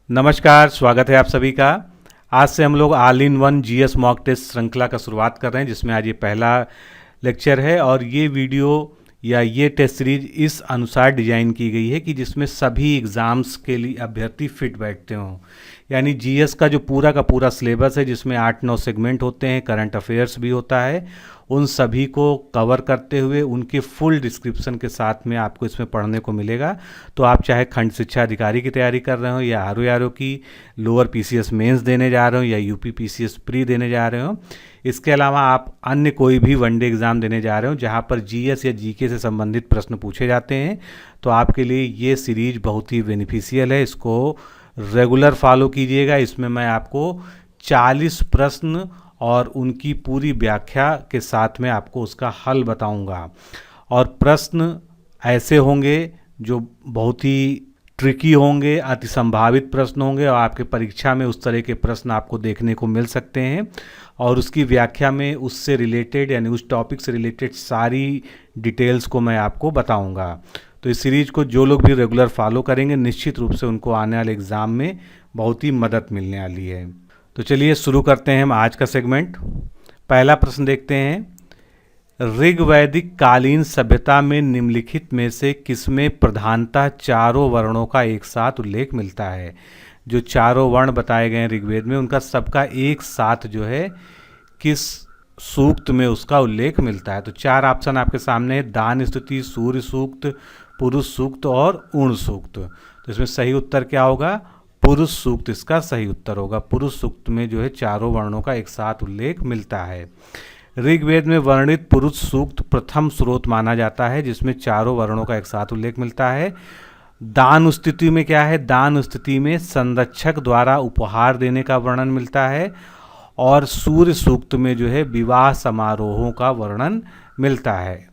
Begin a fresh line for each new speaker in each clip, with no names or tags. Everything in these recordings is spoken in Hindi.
नमस्कार, स्वागत है आप सभी का। आज से हम लोग all in one GS mock test श्रृंखला का शुरुआत कर रहे हैं, जिसमें आज ये पहला लेक्चर है। और ये वीडियो या ये टेस्ट सीरीज इस अनुसार डिजाइन की गई है कि जिसमें सभी एग्ज़ाम्स के लिए अभ्यर्थी फिट बैठते हों। यानी जीएस का जो पूरा का पूरा सिलेबस है, जिसमें 8-9 सेगमेंट होते हैं, करंट अफेयर्स भी होता है, उन सभी को कवर करते हुए उनके फुल डिस्क्रिप्शन के साथ में आपको इसमें पढ़ने को मिलेगा। तो आप चाहे खंड शिक्षा अधिकारी की तैयारी कर रहे हो, या आरओ की लोअर पीसीएस मेंस देने जा रहे हो, या यूपी पीसीएस प्री देने जा रहे हो, इसके अलावा आप अन्य कोई भी वनडे एग्ज़ाम देने जा रहे हो जहां पर जीएस या जीके से संबंधित प्रश्न पूछे जाते हैं, तो आपके लिए ये सीरीज बहुत ही बेनिफिशियल है। इसको रेगुलर फॉलो कीजिएगा। इसमें मैं आपको 40 प्रश्न और उनकी पूरी व्याख्या के साथ में आपको उसका हल बताऊंगा। और प्रश्न ऐसे होंगे जो बहुत ही ट्रिकी होंगे, अति संभावित प्रश्न होंगे, और आपके परीक्षा में उस तरह के प्रश्न आपको देखने को मिल सकते हैं। और उसकी व्याख्या में उससे रिलेटेड यानी उस टॉपिक से रिलेटेड सारी डिटेल्स को मैं आपको बताऊंगा। तो इस सीरीज को जो लोग भी रेगुलर फॉलो करेंगे, निश्चित रूप से उनको आने वाले एग्ज़ाम में बहुत ही मदद मिलने वाली है। तो चलिए शुरू करते हैं हम आज का सेगमेंट। पहला प्रश्न देखते हैं। ऋग्वैदिक कालीन सभ्यता में निम्नलिखित में से किसमें प्रधानतः चारों वर्णों का एक साथ उल्लेख मिलता है? जो चारों वर्ण बताए गए हैं ऋग्वेद में, उनका सबका एक साथ जो है किस सूक्त में उसका उल्लेख मिलता है? तो 4 ऑप्शन आपके सामने है: दान स्तुति, सूर्य सूक्त, पुरुष सूक्त और उण सूक्त। तो इसमें सही उत्तर क्या होगा? पुरुष सूक्त इसका सही उत्तर होगा। पुरुष सूक्त में जो है चारों वर्णों का एक साथ उल्लेख मिलता है। ऋग्वेद में वर्णित पुरुष सूक्त प्रथम स्रोत माना जाता है, जिसमें चारों वर्णों का एक साथ उल्लेख मिलता है। दान स्तुति में क्या है? दान स्तुति में संरक्षक द्वारा उपहार देने का वर्णन मिलता है। और सूर्य सूक्त में जो है विवाह समारोहों का वर्णन मिलता है।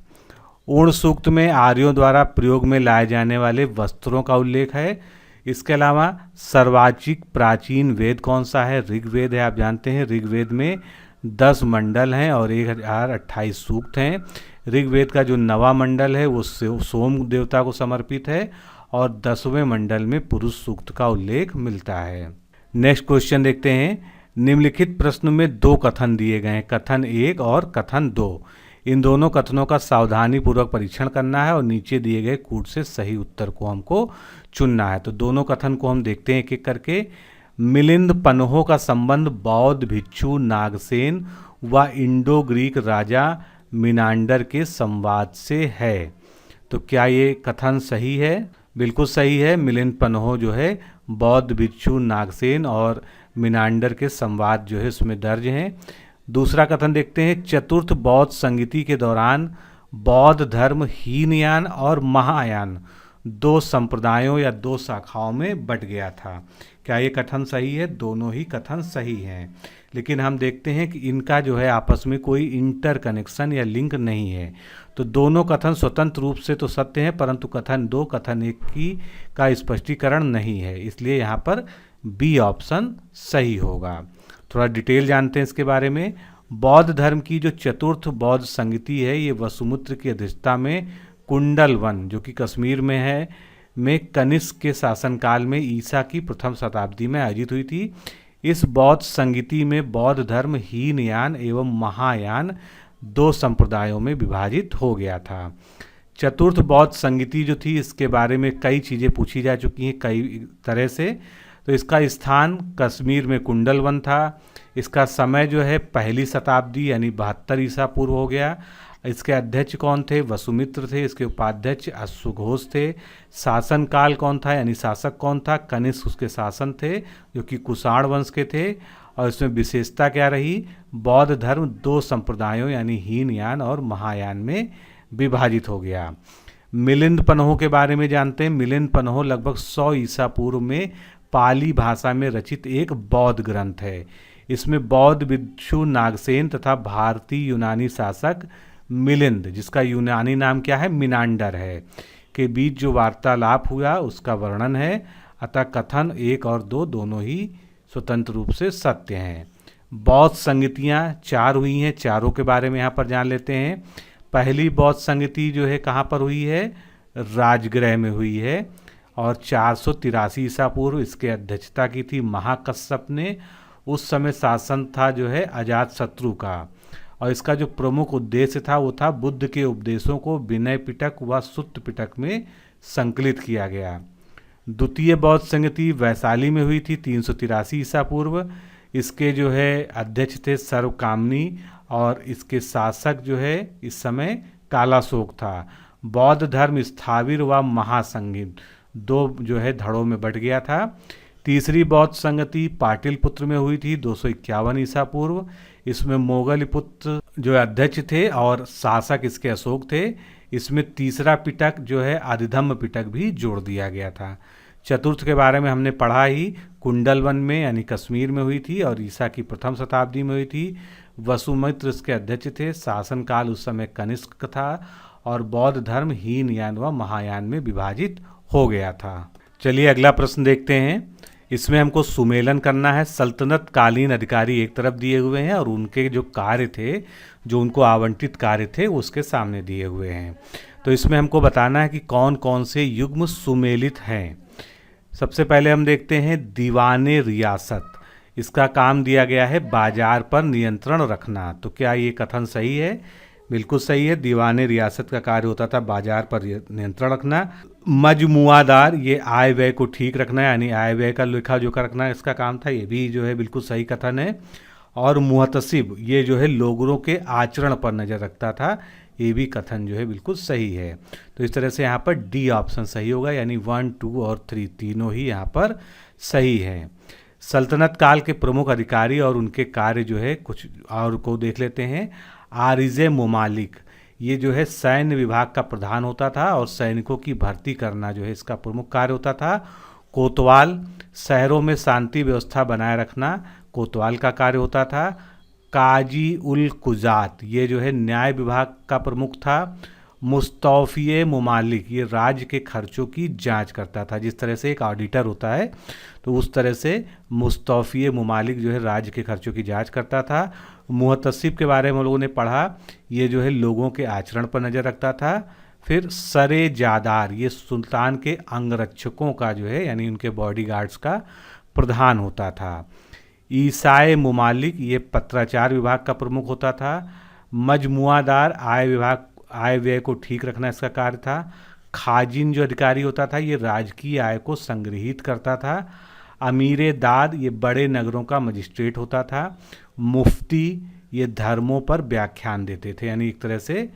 उण सूक्त में आर्यों द्वारा प्रयोग में लाए जाने वाले वस्त्रों का उल्लेख है। इसके अलावा सर्वाधिक प्राचीन वेद कौन सा है? ऋग्वेद है। आप जानते हैं ऋग्वेद में 10 मंडल हैं और 1028 सूक्त हैं। ऋग्वेद का जो 9वां मंडल है वो सोम देवता को समर्पित है, और 10वें मंडल में पुरुष सूक्त का उल्लेख मिलता है। नेक्स्ट क्वेश्चन देखते हैं। निम्नलिखित प्रश्न में 2 कथन दिए गए हैं, कथन 1 और कथन 2। इन दोनों कथनों का सावधानी पूर्वक परीक्षण करना है और नीचे दिए गए कूट से सही उत्तर को हमको चुनना है। तो दोनों कथन को हम देखते हैं एक एक करके। मिलिंद पन्हों का संबंध बौद्ध भिक्षु नागसेन व इंडो ग्रीक राजा मिनांडर के संवाद से है। तो क्या ये कथन सही है? बिल्कुल सही है। मिलिंद पन्हो जो है बौद्ध भिक्षु नागसेन और मिनांडर के संवाद जो है उसमें दर्ज हैं। दूसरा कथन देखते हैं। चतुर्थ बौद्ध संगीति के दौरान बौद्ध धर्म हीनयान और महायान 2 संप्रदायों या 2 शाखाओं में बंट गया था। क्या ये कथन सही है? दोनों ही कथन सही हैं, लेकिन हम देखते हैं कि इनका जो है आपस में कोई इंटर कनेक्शन या लिंक नहीं है। तो दोनों कथन स्वतंत्र रूप से तो सत्य हैं, परंतु कथन 2 कथन 1 की का स्पष्टीकरण नहीं है, इसलिए यहाँ पर बी ऑप्शन सही होगा। थोड़ा डिटेल जानते हैं इसके बारे में। बौद्ध धर्म की जो चतुर्थ बौद्ध संगीति है, ये वसुमित्र की अध्यक्षता में कुंडल वन, जो कि कश्मीर में है, में कनिष्क के शासनकाल में ईसा की प्रथम शताब्दी में आयोजित हुई थी। इस बौद्ध संगीति में बौद्ध धर्म हीनयान एवं महायान 2 संप्रदायों में विभाजित हो गया था। चतुर्थ बौद्ध संगीति जो थी, इसके बारे में कई चीज़ें पूछी जा चुकी हैं कई तरह से। तो इसका स्थान कश्मीर में कुंडल वन था। इसका समय जो है 1ली शताब्दी यानी 72 ईसा पूर्व हो गया। इसके अध्यक्ष कौन थे? वसुमित्र थे। इसके उपाध्यक्ष अश्वघोष थे। शासनकाल कौन था यानी शासक कौन था? कनिष्क उसके शासन थे, जो कि कुषाण वंश के थे। और इसमें विशेषता क्या रही? बौद्ध धर्म 2 संप्रदायों यानी हीनयान और महायान में विभाजित हो गया। मिलिंद पन्हो के बारे में जानते हैं। मिलिंद पन्हो लगभग 100 ईसा पूर्व में पाली भाषा में रचित एक बौद्ध ग्रंथ है। इसमें बौद्ध भिक्षु नागसेन तथा भारतीय यूनानी शासक मिलिंद, जिसका यूनानी नाम क्या है? मिनांडर है, के बीच जो वार्तालाप हुआ उसका वर्णन है। अतः कथन 1 और 2 दोनों ही स्वतंत्र रूप से सत्य हैं। बौद्ध संगीतियाँ 4 हुई हैं, चारों के बारे में यहाँ पर जान लेते हैं। पहली बौद्ध संगीति जो है कहाँ पर हुई है? राजगृह में हुई है। और 483 ईसा पूर्व इसके अध्यक्षता की थी महाकश्यप ने। उस समय शासन था जो है अजातशत्रु का, और इसका जो प्रमुख उद्देश्य था वो था बुद्ध के उपदेशों को विनय पिटक व सुत्त पिटक में संकलित किया गया। द्वितीय बौद्ध संगति वैशाली में हुई थी 383 ईसा पूर्व। इसके जो है अध्यक्ष थे सर्वकामनी, और इसके शासक जो है इस समय कालाशोक था। बौद्ध धर्म स्थाविर व महासंगीत दो जो है धड़ों में बट गया था। तीसरी बौद्ध संगति पाटिलपुत्र में हुई थी 251 ईसा पूर्व। इसमें मोगलपुत्र जो अध्यक्ष थे और शासक इसके अशोक थे। इसमें तीसरा पिटक जो है आदिधम्म पिटक भी जोड़ दिया गया था। चतुर्थ के बारे में हमने पढ़ा ही, कुंडलवन में यानी कश्मीर में हुई थी और ईसा की प्रथम शताब्दी में हुई थी। वसुमित्र इसके अध्यक्ष थे। शासनकाल उस समय कनिष्क था और बौद्ध धर्म हीनयान व महायान में विभाजित हो गया था। चलिए अगला प्रश्न देखते हैं। इसमें हमको सुमेलन करना है। सल्तनत कालीन अधिकारी एक तरफ दिए हुए हैं और उनके जो कार्य थे, जो उनको आवंटित कार्य थे, उसके सामने दिए हुए हैं। तो इसमें हमको बताना है कि कौन कौन से युग्म सुमेलित हैं। सबसे पहले हम देखते हैं दीवाने रियासत। इसका काम दिया गया है बाजार पर नियंत्रण रखना। तो क्या ये कथन सही है? बिल्कुल सही है। दीवाने रियासत का कार्य होता था बाजार पर नियंत्रण रखना। मजमुआदार, ये आय व्यय को ठीक रखना, यानी आय व्यय का लेखा जोखा रखना इसका काम था। ये भी जो है बिल्कुल सही कथन है। और मुहतसिब, ये जो है लोगों के आचरण पर नज़र रखता था। ये भी कथन जो है बिल्कुल सही है। तो इस तरह से यहाँ पर डी ऑप्शन सही होगा, यानी 1, 2 और 3 तीनों ही यहाँ पर सही है। सल्तनत काल के प्रमुख अधिकारी और उनके कार्य जो है कुछ और को देख लेते हैं। आरिज़े मुमालिक, ये जो है सैन्य विभाग का प्रधान होता था और सैनिकों की भर्ती करना जो है इसका प्रमुख कार्य होता था। कोतवाल, शहरों में शांति व्यवस्था बनाए रखना कोतवाल का कार्य होता था। काजी उल कुजात, ये जो है न्याय विभाग का प्रमुख था। मुस्तौफिए मुमालिक, ये राज्य के खर्चों की जांच करता था। जिस तरह से एक ऑडिटर होता है तो उस तरह से मुस्तौफिए मुमालिक जो है राज्य के खर्चों की जांच करता था। मुहतसिब के बारे में हम लोगों ने पढ़ा, ये जो है लोगों के आचरण पर नज़र रखता था। फिर सरे जादार, ये सुल्तान के अंगरक्षकों का जो है यानी उनके बॉडीगार्ड्स का प्रधान होता था। ईसाए मुमालिक, ये पत्राचार विभाग का प्रमुख होता था। मजमुआदार, आय व्यय को ठीक रखना इसका कार्य था। खाजिन जो अधिकारी होता था ये राजकीय आय को संग्रहित करता था। अमीर दाद, ये बड़े नगरों का मजिस्ट्रेट होता था। मुफ्ती, ये धर्मों पर व्याख्यान देते थे, यानी एक तरह से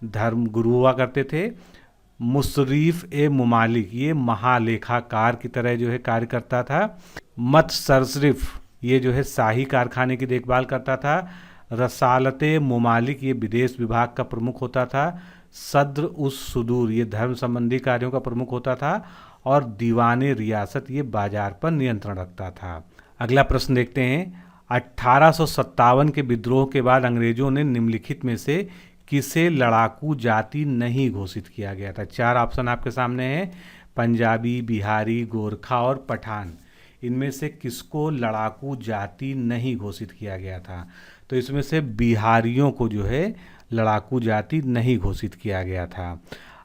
धर्म गुरु हुआ करते थे। मुसरीफ ए मुमालिक, ये महालेखाकार की तरह जो है कार्य करता था। मत सरसरिफ, ये जो है शाही कारखाने की देखभाल करता था। रसालते मुमालिक, ये विदेश विभाग का प्रमुख होता था। सद्र उस सुदूर, ये धर्म संबंधी कार्यों का प्रमुख होता था। और दीवाने रियासत, ये बाजार पर नियंत्रण रखता था। अगला प्रश्न देखते हैं। 1857 के विद्रोह के बाद अंग्रेजों ने निम्नलिखित में से किसे लड़ाकू जाति नहीं घोषित किया गया था? 4 ऑप्शन आपके सामने हैं, पंजाबी, बिहारी, गोरखा और पठान। इनमें से किसको लड़ाकू जाति नहीं घोषित किया गया था? तो इसमें से बिहारियों को जो है लड़ाकू जाति नहीं घोषित किया गया था।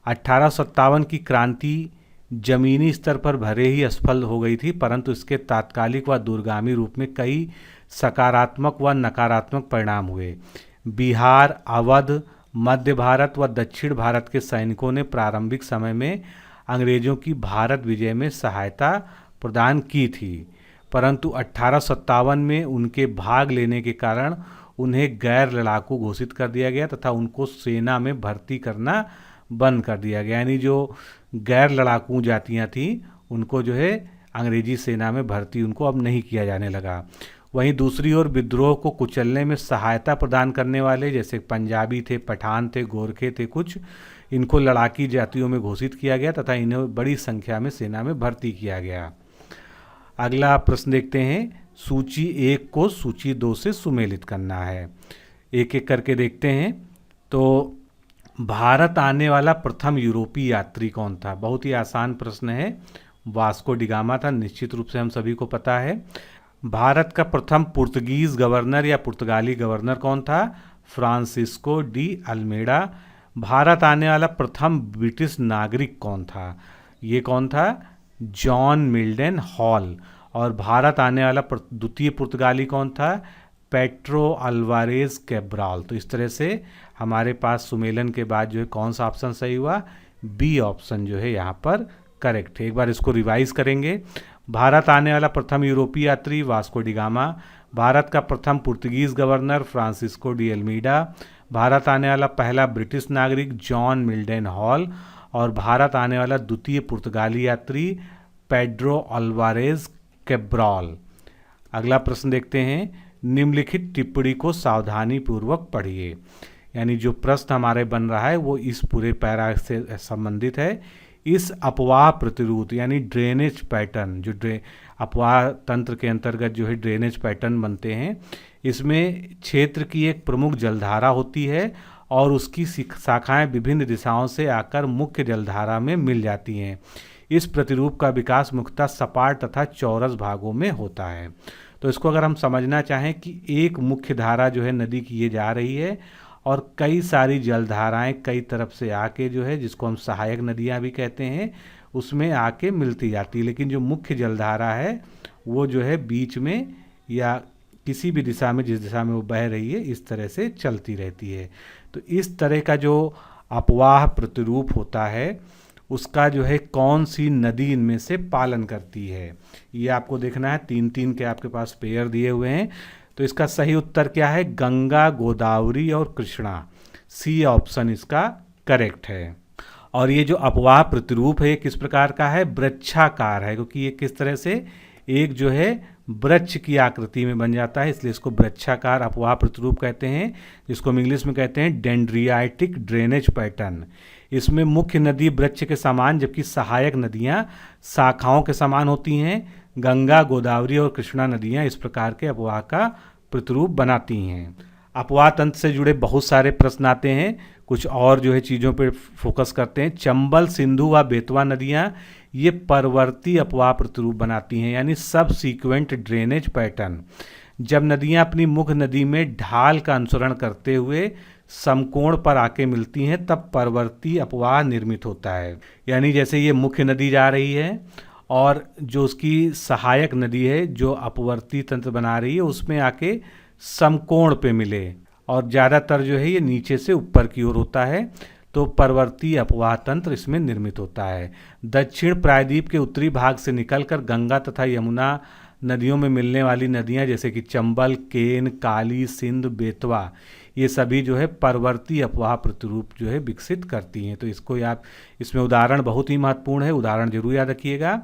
1857 की क्रांति जमीनी स्तर पर भले ही असफल हो गई थी, परंतु इसके तात्कालिक व दूरगामी रूप में कई सकारात्मक व नकारात्मक परिणाम हुए। बिहार, अवध, मध्य भारत व दक्षिण भारत के सैनिकों ने प्रारंभिक समय में अंग्रेजों की भारत विजय में सहायता प्रदान की थी, परंतु 1857 में उनके भाग लेने के कारण उन्हें गैर लड़ाकू घोषित कर दिया गया तथा उनको सेना में भर्ती करना बंद कर दिया गया। यानी जो गैर लड़ाकू जातियां थीं उनको जो है अंग्रेजी सेना में भर्ती उनको अब नहीं किया जाने लगा। वहीं दूसरी ओर विद्रोह को कुचलने में सहायता प्रदान करने वाले जैसे पंजाबी थे, पठान थे, गोरखे थे, कुछ इनको लड़ाकी जातियों में घोषित किया गया तथा इन्हें बड़ी संख्या में सेना में भर्ती किया गया। अगला प्रश्न देखते हैं। सूची 1 को सूची 2 से सुमेलित करना है। एक एक करके देखते हैं। तो भारत आने वाला प्रथम यूरोपीय यात्री कौन था? बहुत ही आसान प्रश्न है। वास्को डिगामा था, निश्चित रूप से हम सभी को पता है। भारत का प्रथम पुर्तगीज गवर्नर या पुर्तगाली गवर्नर कौन था? Francisco de Almeida. भारत आने वाला प्रथम ब्रिटिश नागरिक कौन था? ये कौन था? John Mildenhall. और भारत आने वाला द्वितीय पुर्तगाली कौन था? Pedro Alvares Cabral. तो इस तरह से हमारे पास सुमेलन के बाद जो है कौन सा ऑप्शन सही हुआ? बी ऑप्शन जो है यहाँ पर करेक्ट है। एक बार इसको रिवाइज करेंगे। भारत आने वाला प्रथम यूरोपीय यात्री वास्को डी गामा, भारत का प्रथम पुर्तगीज governor Francisco de Almeida, Bharat आने वाला पहला ब्रिटिश नागरिक जॉन मिल्डन हॉल, और भारत आने वाला द्वितीय पुर्तगाली यात्री पेड्रो अल्वारेज कैब्राल। अगला प्रश्न देखते हैं, निम्नलिखित टिप्पणी को सावधानी पूर्वक पढ़िए। यानी जो प्रश्न हमारे बन रहा है वो इस पूरे पैरा से संबंधित है। इस अपवाह प्रतिरोध यानी ड्रेनेज पैटर्न, जो अपवाह तंत्र के अंतर्गत जो है ड्रेनेज पैटर्न बनते हैं, इसमें क्षेत्र की एक प्रमुख जलधारा होती है और उसकी शाखाएं विभिन्न दिशाओं से आकर मुख्य जलधारा में मिल जाती हैं। इस प्रतिरूप का विकास मुख्यतः सपाट तथा चौरस भागों में होता है। तो इसको अगर हम समझना चाहें कि एक मुख्य धारा जो है नदी की ये जा रही है और कई सारी जलधाराएं कई तरफ से आके जो है, जिसको हम सहायक नदियां भी कहते हैं, उसमें आके मिलती जाती है, लेकिन जो मुख्य जलधारा है वो जो है बीच में या किसी भी दिशा में, जिस दिशा में वो बह रही है, इस तरह से चलती रहती है। तो इस तरह का जो अपवाह प्रतिरूप होता है उसका जो है कौन सी नदी इनमें से पालन करती है, ये आपको देखना है। 3-3 के आपके पास पेयर दिए हुए हैं। तो इसका सही उत्तर क्या है? गंगा, गोदावरी और कृष्णा। सी ऑप्शन इसका करेक्ट है। और ये जो अपवाह प्रतिरूप है किस प्रकार का है? वृक्षाकार है, क्योंकि ये किस तरह से एक जो है वृक्ष की आकृति में बन जाता है, इसलिए इसको वृक्षाकार अपवाह प्रतिरूप कहते हैं, जिसको हम इंग्लिश में कहते हैं डेंड्रियाटिक ड्रेनेज पैटर्न। इसमें मुख्य नदी वृक्ष के समान जबकि सहायक नदियां शाखाओं के समान होती हैं। गंगा, गोदावरी और कृष्णा नदियां इस प्रकार के अपवाह का प्रतिरूप बनाती हैं। अपवाह तंत्र से जुड़े बहुत सारे प्रश्न आते हैं, कुछ और जो है चीज़ों पर फोकस करते हैं। चंबल, सिंधु व बेतवा नदियां ये परवर्ती अपवाह प्रतिरूप बनाती हैं, यानी सब सीक्वेंट ड्रेनेज पैटर्न। जब नदियां अपनी मुख्य नदी में ढाल का अनुसरण करते हुए समकोण पर आके मिलती हैं तब परवर्ती अपवाह निर्मित होता है। यानी जैसे ये मुख्य नदी जा रही है और जो उसकी सहायक नदी है जो अपवर्ती तंत्र बना रही है उसमें आके समकोण पे मिले, और ज़्यादातर जो है ये नीचे से ऊपर की ओर होता है, तो परवर्ती अपवाह तंत्र इसमें निर्मित होता है। दक्षिण प्रायद्वीप के उत्तरी भाग से निकलकर गंगा तथा यमुना नदियों में मिलने वाली नदियां जैसे कि चंबल, केन, काली, सिंध, बेतवा, ये सभी जो है परवर्ती अपवाह प्रतिरूप जो है विकसित करती हैं। तो इसको आप, इसमें उदाहरण बहुत ही महत्वपूर्ण है, उदाहरण जरूर याद रखिएगा।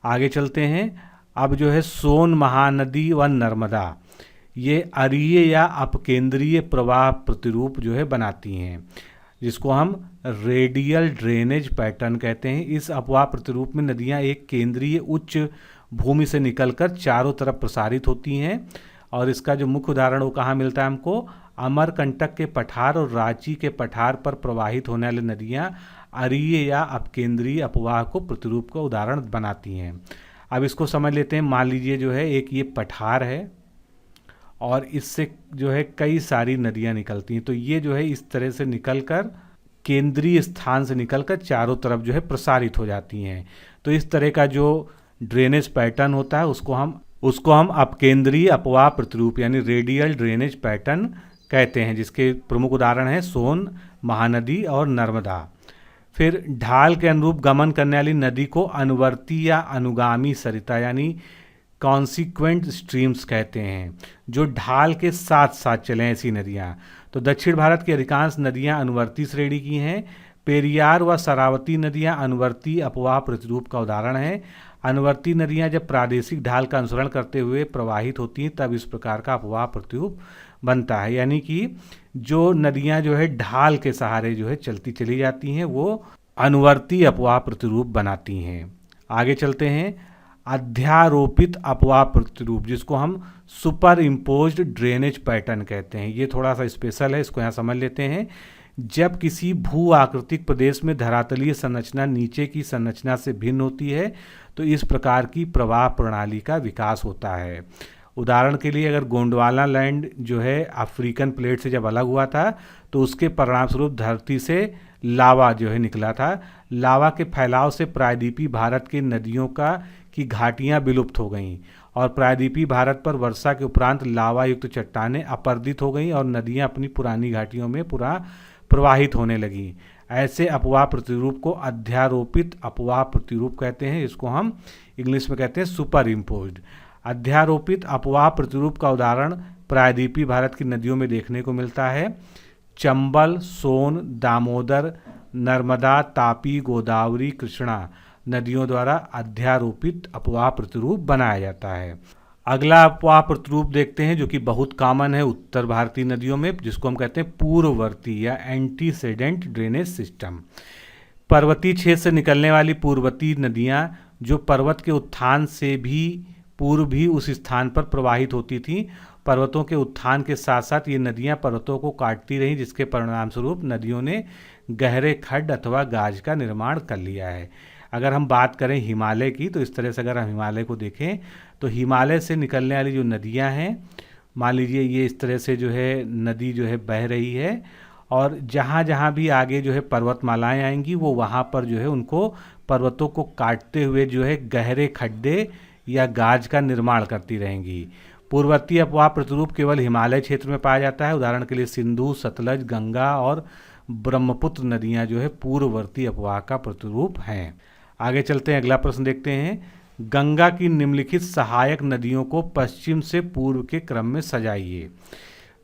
आगे चलते हैं। अब जो है सोन महानदी व नर्मदा ये अरीय या अपकेंद्रीय प्रवाह प्रतिरूप जो है बनाती हैं, जिसको हम रेडियल ड्रेनेज पैटर्न कहते हैं। इस अपवाह प्रतिरूप में नदियां एक केंद्रीय उच्च भूमि से निकलकर चारों तरफ प्रसारित होती हैं, और इसका जो मुख्य उदाहरण वो कहाँ मिलता है हमको? अमरकंटक के पठार और रांची के पठार पर प्रवाहित होने वाली नदियां अरीय या अपकेंद्रीय अपवाह को प्रतिरूप का उदाहरण बनाती हैं। अब इसको समझ लेते हैं। मान लीजिए जो है एक ये पठार है और इससे जो है कई सारी नदियां निकलती हैं, तो ये जो है इस तरह से निकलकर केंद्रीय स्थान से निकलकर चारों तरफ जो है प्रसारित हो जाती हैं। तो इस तरह का जो ड्रेनेज पैटर्न होता है उसको हम अपकेंद्रीय अपवाह प्रतिरूप यानी रेडियल ड्रेनेज पैटर्न कहते हैं, जिसके प्रमुख उदाहरण हैं सोन महानदी और नर्मदा। फिर ढाल के अनुरूप गमन करने वाली नदी को अनुवर्ती या अनुगामी सरिता यानी कॉन्सिक्वेंट स्ट्रीम्स कहते हैं, जो ढाल के साथ साथ चलें ऐसी नदियाँ। तो दक्षिण भारत की अधिकांश नदियाँ अनुवर्ती श्रेणी की हैं। पेरियार व शरावती नदियाँ अनुवर्ती अपवाह प्रतिरूप का उदाहरण है। अनुवर्ती नदियाँ जब प्रादेशिक ढाल का अनुसरण करते हुए प्रवाहित होती हैं तब इस प्रकार का अपवाह प्रतिरूप बनता है, यानी कि जो नदियाँ जो है ढाल के सहारे जो है चलती चली जाती हैं वो अनुवर्ती अपवाह प्रतिरूप बनाती हैं। आगे चलते हैं। अध्यारोपित अपवाह प्रतिरूप, जिसको हम सुपर इम्पोज्ड ड्रेनेज पैटर्न कहते हैं, ये थोड़ा सा स्पेशल है, इसको यहाँ समझ लेते हैं। जब किसी भू आकृतिक प्रदेश में धरातलीय संरचना नीचे की संरचना से भिन्न होती है तो इस प्रकार की प्रवाह प्रणाली का विकास होता है। उदाहरण के लिए अगर गोंडवाना लैंड जो है अफ्रीकन प्लेट से जब अलग हुआ था तो उसके परिणामस्वरूप धरती से लावा जो है निकला था। लावा के फैलाव से प्रायद्वीपीय भारत के नदियों की घाटियां विलुप्त हो गईं और प्रायद्वीपीय भारत पर वर्षा के उपरांत लावा युक्त चट्टानें अपरदित हो गईं और नदियां अपनी पुरानी घाटियों में प्रवाहित होने लगीं। ऐसे अपवाह प्रतिरूप को अध्यारोपित अपवाह प्रतिरूप कहते हैं, इसको हम इंग्लिश में कहते हैं सुपर इम्पोज्ड। अध्यारोपित अपवाह प्रतिरूप का उदाहरण प्रायद्वीपीय भारत की नदियों में देखने को मिलता है। चंबल, सोन, दामोदर, नर्मदा, तापी, गोदावरी, कृष्णा नदियों द्वारा अध्यारोपित अपवाह प्रतिरूप बनाया जाता है। अगला अपवाह प्रतिरूप देखते हैं जो कि बहुत कॉमन है उत्तर भारतीय नदियों में, जिसको हम कहते हैं पूर्ववर्ती या एंटीसेडेंट ड्रेनेज सिस्टम। पर्वतीय क्षेत्र से निकलने वाली पूर्ववर्ती नदियां जो पर्वत के उत्थान से भी पूर्व भी उस स्थान पर प्रवाहित होती थीं। पर्वतों के उत्थान के साथ साथ ये नदियां पर्वतों को काटती रहीं, जिसके परिणामस्वरूप नदियों ने गहरे खड्ड अथवा गाज का निर्माण कर लिया है। अगर हम बात करें हिमालय की, तो इस तरह से अगर हम हिमालय को देखें तो हिमालय से निकलने वाली जो नदियां हैं, मान लीजिए ये इस तरह से जो है नदी जो है बह रही है और जहाँ जहाँ भी आगे जो है पर्वतमालाएं आएंगी वो वहाँ पर जो है उनको पर्वतों को काटते हुए जो है गहरे खड्डे या गाज का निर्माण करती रहेंगी। पूर्ववर्ती अपवाह प्रतिरूप केवल हिमालय क्षेत्र में पाया जाता है। उदाहरण के लिए सिंधु, सतलज, गंगा और ब्रह्मपुत्र नदियाँ जो है पूर्ववर्ती अपवाह का प्रतिरूप हैं। आगे चलते हैं, अगला प्रश्न देखते हैं। गंगा की निम्नलिखित सहायक नदियों को पश्चिम से पूर्व के क्रम में सजाइए।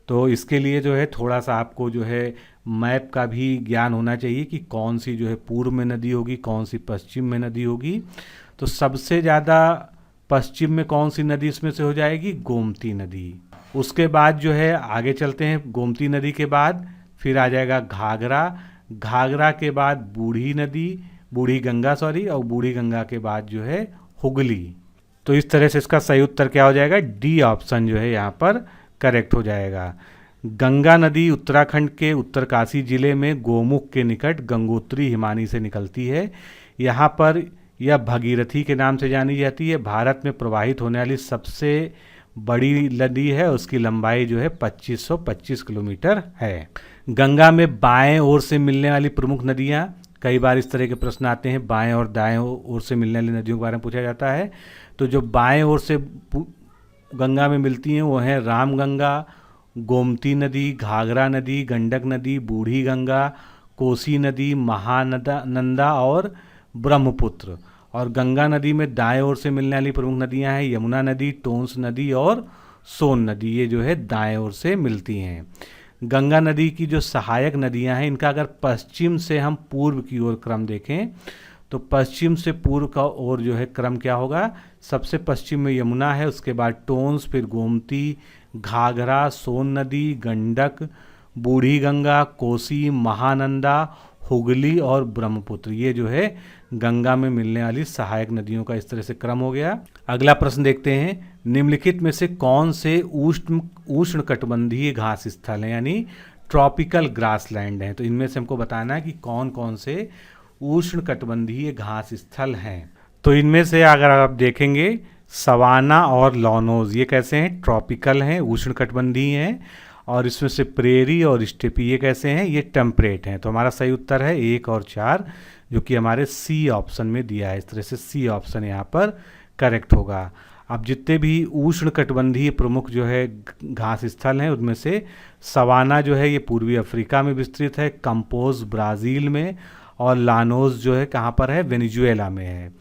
तो इसके लिए जो है थोड़ा सा आपको जो है मैप का भी ज्ञान होना चाहिए कि कौन सी जो है पूर्व में नदी होगी, कौन सी पश्चिम में नदी होगी। तो सबसे ज़्यादा पश्चिम में कौन सी नदी इसमें से हो जाएगी? गोमती नदी। उसके बाद जो है आगे चलते हैं, गोमती नदी के बाद फिर आ जाएगा घाघरा, घाघरा के बाद बूढ़ी नदी, बूढ़ी गंगा और बूढ़ी गंगा के बाद जो है हुगली। तो इस तरह से इसका सही उत्तर क्या हो जाएगा? डी ऑप्शन जो है यहाँ पर करेक्ट हो जाएगा। गंगा नदी उत्तराखंड के उत्तरकाशी जिले में गोमुख के निकट गंगोत्री हिमानी से निकलती है। यहाँ पर यह भगीरथी के नाम से जानी जाती है। भारत में प्रवाहित होने वाली सबसे बड़ी नदी है, उसकी लंबाई जो है 2525 किलोमीटर है। गंगा में बाएं ओर से मिलने वाली प्रमुख नदियाँ, कई बार इस तरह के प्रश्न आते हैं, बाएं और दाएं ओर से मिलने वाली नदियों के बारे में पूछा जाता है। तो जो बाएं ओर से गंगा में मिलती हैं वो हैं रामगंगा, गोमती नदी, घाघरा नदी, गंडक नदी, बूढ़ी गंगा, कोसी नदी, महानंदा और ब्रह्मपुत्र। और गंगा नदी में दाएं ओर से मिलने वाली प्रमुख नदियां हैं यमुना नदी, टोंस नदी और सोन नदी, ये जो है दाएं ओर से मिलती हैं। गंगा नदी की जो सहायक नदियां हैं, इनका अगर पश्चिम से हम पूर्व की ओर क्रम देखें तो पश्चिम से पूर्व का ओर जो है क्रम क्या होगा? सबसे पश्चिम में यमुना है, उसके बाद टोंस, फिर गोमती, घाघरा, सोन नदी, गंडक, बूढ़ी गंगा, कोसी, महानंदा, हुगली और ब्रह्मपुत्र। ये जो है गंगा में मिलने वाली सहायक नदियों का इस तरह से क्रम हो गया। अगला प्रश्न देखते हैं, निम्नलिखित में से कौन से उष्णकटिबंधीय घास स्थल हैं, यानी ट्रॉपिकल ग्रासलैंड हैं। तो इनमें से हमको बताना है कि कौन कौन से उष्णकटिबंधीय घास स्थल हैं। तो इनमें से अगर आप देखेंगे सवाना और लॉनोज, ये कैसे हैं? ट्रॉपिकल हैं, उष्णकटिबंधीय हैं। और इसमें से प्रेरी और स्टेपी ये कैसे हैं? ये टेम्परेट हैं। तो हमारा सही उत्तर है 1 और 4, जो कि हमारे सी ऑप्शन में दिया है। इस तरह से सी ऑप्शन यहाँ पर करेक्ट होगा। अब जितने भी उष्णकटिबंधीय प्रमुख जो है घास स्थल हैं उनमें से सवाना जो है ये पूर्वी अफ्रीका में विस्तृत है, कंपोज ब्राज़ील में, और लानोज जो है कहाँ पर है? वेनेजुएला में है।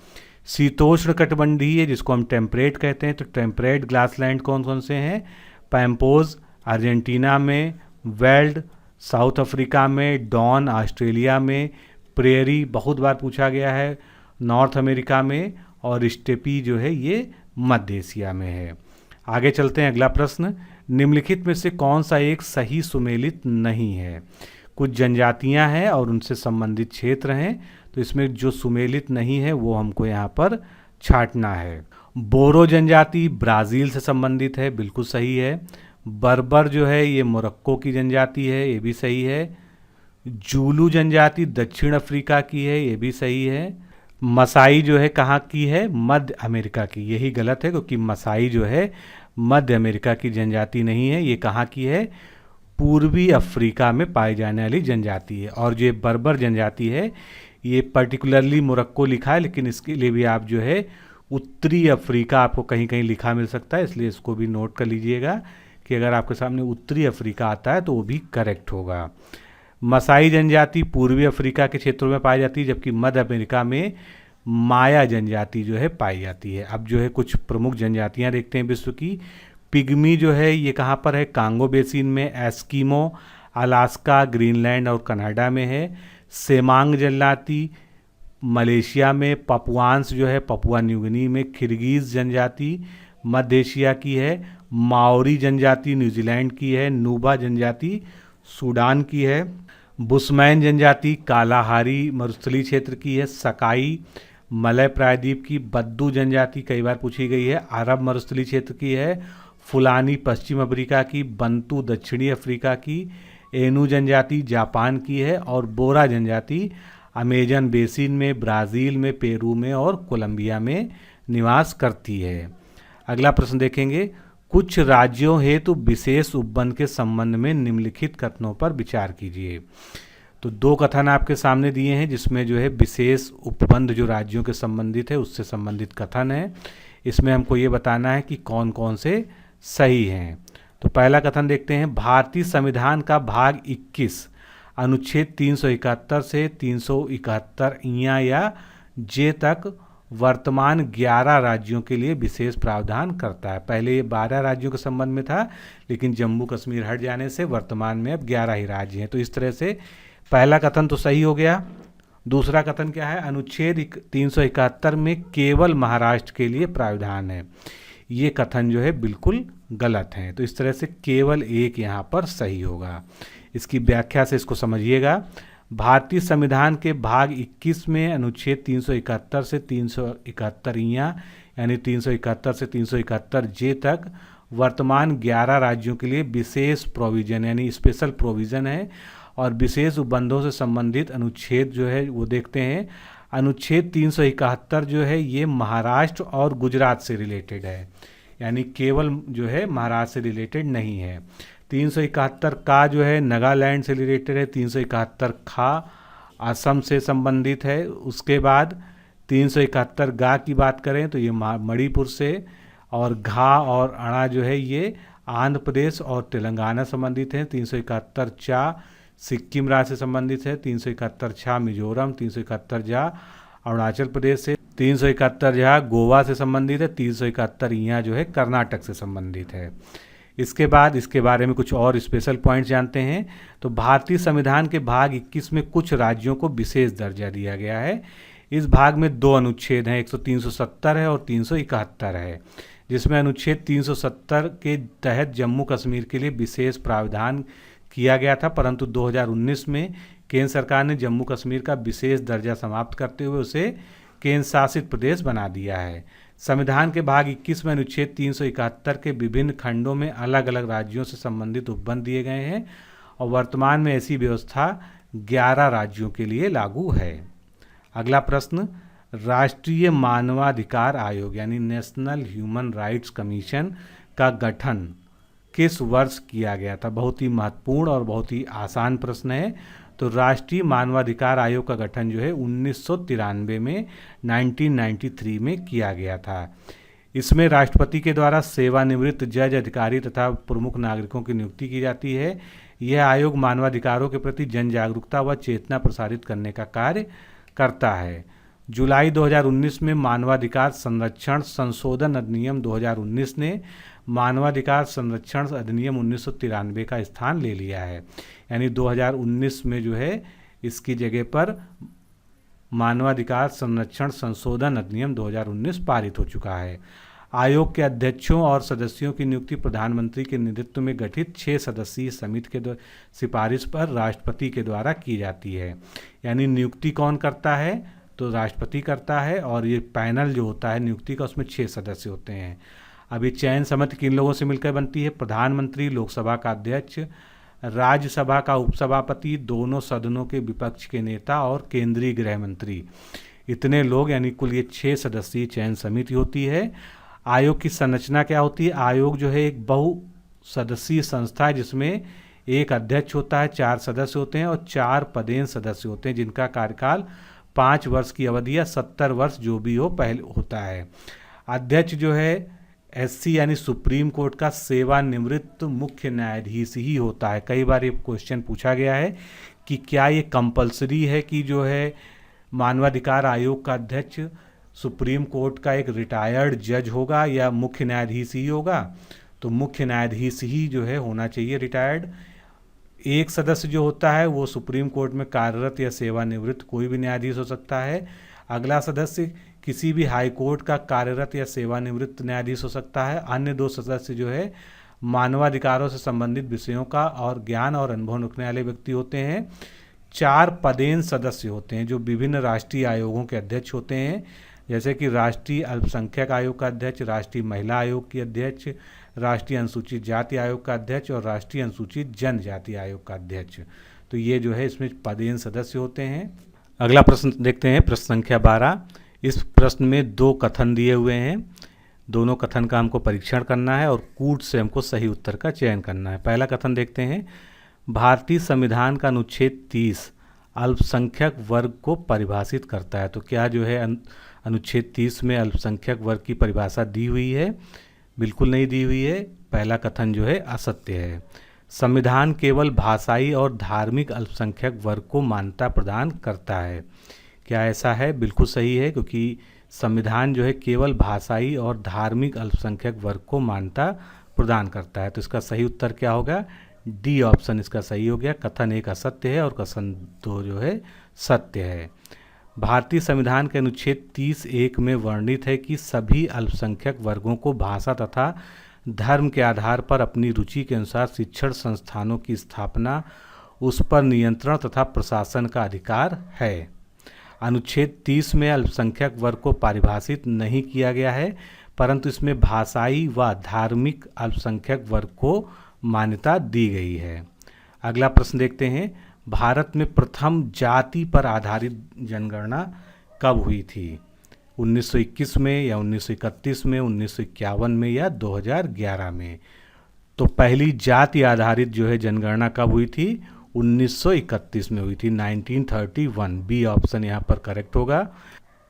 शीतोष्ण कटिबंधीय जिसको हम टेम्परेट कहते हैं, तो टेम्परेट ग्रासलैंड कौन कौन से हैं? पैम्पोज अर्जेंटीना में, वेल्ड साउथ अफ्रीका में, डॉन ऑस्ट्रेलिया में, प्रेरी बहुत बार पूछा गया है नॉर्थ अमेरिका में, और स्टेपी जो है ये मध्य एशिया में है। आगे चलते हैं, अगला प्रश्न, निम्नलिखित में से कौन सा एक सही सुमेलित नहीं है? कुछ जनजातियां हैं और उनसे संबंधित क्षेत्र हैं, तो इसमें जो सुमेलित नहीं है वो हमको यहाँ पर छांटना है। बोरो जनजाति ब्राज़ील से संबंधित है, बिल्कुल सही है। बर्बर जो है ये मोरक्को की जनजाति है, ये भी सही है। जूलू जनजाति दक्षिण अफ्रीका की है, ये भी सही है। मसाई जो है कहाँ की है? मध्य अमेरिका की, यही गलत है क्योंकि मसाई जो है मध्य अमेरिका की जनजाति नहीं है, ये कहाँ की है? पूर्वी अफ्रीका में पाई जाने वाली जनजाति है। और जो ये बर्बर जनजाति है ये पर्टिकुलरली मोरक्को लिखा है, लेकिन इसके लिए भी आप जो है उत्तरी अफ्रीका आपको कहीं कहीं लिखा मिल सकता है, इसलिए इसको भी नोट कर लीजिएगा कि अगर आपके सामने उत्तरी अफ्रीका आता है तो वो भी करेक्ट होगा। मसाई जनजाति पूर्वी अफ्रीका के क्षेत्रों में पाई जाती है, जबकि मध्य अमेरिका में माया जनजाति जो है पाई जाती है। अब जो है कुछ प्रमुख जनजातियां देखते हैं विश्व की। पिग्मी जो है ये कहाँ पर है? कांगो बेसिन में, एस्किमो अलास्का, ग्रीनलैंड और कनाडा में है। सेमांग जनजाति मलेशिया में, पपुआंस जो है पपुआ न्यू गिनी में, किर्गिज जनजाति मध्य एशिया की है, माओरी जनजाति न्यूजीलैंड की है, नूबा जनजाति सूडान की है, बुशमैन जनजाति कालाहारी मरुस्थलीय क्षेत्र की है, सकाई मलय प्रायद्वीप की, बद्दू जनजाति कई बार पूछी गई है अरब मरुस्थलीय क्षेत्र की है, फुलानी पश्चिम अफ्रीका की, बंतू दक्षिणी अफ्रीका की, एनू जनजाति जापान की है और बोरा जनजाति अमेजन बेसिन में, ब्राज़ील में, पेरू में और कोलंबिया में निवास करती है। अगला प्रश्न देखेंगे, कुछ राज्यों हेतु विशेष उपबंध के संबंध में निम्नलिखित कथनों पर विचार कीजिए। तो दो कथन आपके सामने दिए हैं जिसमें जो है विशेष उपबंध जो राज्यों के संबंधित है उससे संबंधित कथन है। इसमें हमको ये बताना है कि कौन कौन से सही हैं। तो पहला कथन देखते हैं, भारतीय संविधान का भाग 21 अनुच्छेद 371 से 371 इयां या जे तक वर्तमान 11 राज्यों के लिए विशेष प्रावधान करता है। पहले ये 12 राज्यों के संबंध में था, लेकिन जम्मू कश्मीर हट जाने से वर्तमान में अब 11 ही राज्य हैं। तो इस तरह से पहला कथन तो सही हो गया। दूसरा कथन क्या है? अनुच्छेद 371 में केवल महाराष्ट्र के लिए प्रावधान है। ये कथन जो है बिल्कुल गलत है। तो इस तरह से केवल एक यहाँ पर सही होगा। इसकी व्याख्या से इसको समझिएगा। भारतीय संविधान के भाग 21 में अनुच्छेद 371 से 371 इयां यानी 371 से 371 जे तक वर्तमान 11 राज्यों के लिए विशेष प्रोविजन यानी स्पेशल प्रोविजन है। और विशेष उपबंधों से संबंधित अनुच्छेद जो है वो देखते हैं। अनुच्छेद 371 जो है ये महाराष्ट्र और गुजरात से रिलेटेड है, यानी केवल जो है महाराष्ट्र से रिलेटेड नहीं है। 371 का जो है नागालैंड से रिलेटेड है। 371 खा असम से संबंधित है। उसके बाद 371 गा की बात करें तो ये मणिपुर से, और घा और अणा जो है ये आंध्र प्रदेश और तेलंगाना संबंधित है। 371 चा सिक्किम राज्य से संबंधित है। 371 छा मिजोरम, 371 झा अरुणाचल प्रदेश से, 371 झा गोवा से संबंधित है। 371 यहाँ जो है कर्नाटक से संबंधित है। इसके बाद इसके बारे में कुछ और स्पेशल पॉइंट्स जानते हैं। तो भारतीय संविधान के भाग 21 में कुछ राज्यों को विशेष दर्जा दिया गया है। इस भाग में दो अनुच्छेद हैं, 370 है और 371 है, जिसमें अनुच्छेद 370 के तहत जम्मू कश्मीर के लिए विशेष प्रावधान किया गया था, परंतु 2019 में केंद्र सरकार ने जम्मू कश्मीर का विशेष दर्जा समाप्त करते हुए उसे केंद्र शासित प्रदेश बना दिया है। संविधान के भाग 21 में अनुच्छेद 371 के विभिन्न खंडों में अलग अलग राज्यों से संबंधित उपबंध दिए गए हैं और वर्तमान में ऐसी व्यवस्था 11 राज्यों के लिए लागू है। अगला प्रश्न, राष्ट्रीय मानवाधिकार आयोग यानी नेशनल ह्यूमन राइट्स कमीशन का गठन किस वर्ष किया गया था? बहुत ही महत्वपूर्ण और बहुत ही आसान प्रश्न है। तो राष्ट्रीय मानवाधिकार आयोग का गठन जो है 1993 में 1993 में किया गया था। इसमें राष्ट्रपति के द्वारा सेवानिवृत्त जज, अधिकारी तथा प्रमुख नागरिकों की नियुक्ति की जाती है। यह आयोग मानवाधिकारों के प्रति जन जागरूकता व चेतना प्रसारित करने का कार्य करता है। जुलाई 2019 में मानवाधिकार संरक्षण संशोधन अधिनियम 2019 ने मानवाधिकार संरक्षण अधिनियम 1993 का स्थान ले लिया है, यानी 2019 में जो है इसकी जगह पर मानवाधिकार संरक्षण संशोधन अधिनियम 2019 पारित हो चुका है। आयोग के अध्यक्षों और सदस्यों की नियुक्ति प्रधानमंत्री के नेतृत्व में गठित 6 सदस्यीय समिति के सिफारिश पर राष्ट्रपति के द्वारा की जाती है। यानी नियुक्ति कौन करता है? तो राष्ट्रपति करता है, और ये पैनल जो होता है नियुक्ति का उसमें 6 सदस्य होते हैं। अभी चयन समिति किन लोगों से मिलकर बनती है? प्रधानमंत्री, लोकसभा का अध्यक्ष, राज्यसभा का उपसभापति, दोनों सदनों के विपक्ष के नेता और केंद्रीय गृह मंत्री। इतने लोग यानी कुल ये 6 सदस्यीय चयन समिति होती है। आयोग की संरचना क्या होती है? आयोग जो है एक बहुसदस्यीय संस्था है जिसमें एक अध्यक्ष होता है, 4 सदस्य होते हैं और 4 पदेन सदस्य होते हैं जिनका कार्यकाल 5 वर्ष की अवधि या 70 वर्ष जो भी हो पहले होता है। अध्यक्ष जो है एससी यानी सुप्रीम कोर्ट का सेवानिवृत्त मुख्य न्यायाधीश ही होता है। कई बार ये क्वेश्चन पूछा गया है कि क्या ये कंपलसरी है कि जो है मानवाधिकार आयोग का अध्यक्ष सुप्रीम कोर्ट का एक रिटायर्ड जज होगा या मुख्य न्यायाधीश ही होगा? तो मुख्य न्यायाधीश ही जो है होना चाहिए रिटायर्ड। एक सदस्य जो होता है वो सुप्रीम कोर्ट में कार्यरत या सेवानिवृत्त कोई भी न्यायाधीश हो सकता है। अगला सदस्य किसी भी हाई कोर्ट का कार्यरत या सेवानिवृत्त न्यायाधीश हो सकता है। अन्य 2 सदस्य जो है मानवाधिकारों से संबंधित विषयों का और ज्ञान और अनुभव रखने वाले व्यक्ति होते हैं। 4 पदेन सदस्य होते हैं जो विभिन्न राष्ट्रीय आयोगों के अध्यक्ष होते हैं, जैसे कि राष्ट्रीय अल्पसंख्यक आयोग का अध्यक्ष, राष्ट्रीय महिला आयोग की अध्यक्ष, राष्ट्रीय अनुसूचित जाति आयोग का अध्यक्ष और राष्ट्रीय अनुसूचित जनजाति आयोग का अध्यक्ष। तो ये जो है इसमें पदेन सदस्य होते हैं। अगला प्रश्न देखते हैं, प्रश्न संख्या 12। इस प्रश्न में 2 कथन दिए हुए हैं। दोनों कथन का हमको परीक्षण करना है और कूट से हमको सही उत्तर का चयन करना है। पहला कथन देखते हैं, भारतीय संविधान का अनुच्छेद 30 अल्पसंख्यक वर्ग को परिभाषित करता है। तो क्या जो है अनुच्छेद 30 में अल्पसंख्यक वर्ग की परिभाषा दी हुई है? बिल्कुल नहीं दी हुई है। पहला कथन जो है असत्य है। संविधान केवल भाषाई और धार्मिक अल्पसंख्यक वर्ग को मान्यता प्रदान करता है। क्या ऐसा है? बिल्कुल सही है, क्योंकि संविधान जो है केवल भाषाई और धार्मिक अल्पसंख्यक वर्ग को मान्यता प्रदान करता है। तो इसका सही उत्तर क्या होगा? डी ऑप्शन इसका सही हो गया। कथन 1 असत्य है और कथन 2 जो है सत्य है। भारतीय संविधान के अनुच्छेद 30(1) में वर्णित है कि सभी अल्पसंख्यक वर्गों को भाषा तथा धर्म के आधार पर अपनी रुचि के अनुसार शिक्षण संस्थानों की स्थापना, उस पर नियंत्रण तथा प्रशासन का अधिकार है। अनुच्छेद 30 में अल्पसंख्यक वर्ग को परिभाषित नहीं किया गया है, परंतु इसमें भाषाई व धार्मिक अल्पसंख्यक वर्ग को मान्यता दी गई है। अगला प्रश्न देखते हैं, भारत में प्रथम जाति पर आधारित जनगणना कब हुई थी? 1921 में या 1931 में, 1951 में या 2011 में? तो पहली जाति आधारित जो है जनगणना कब हुई थी? 1931 में हुई थी, 1931। बी ऑप्शन यहाँ पर करेक्ट होगा।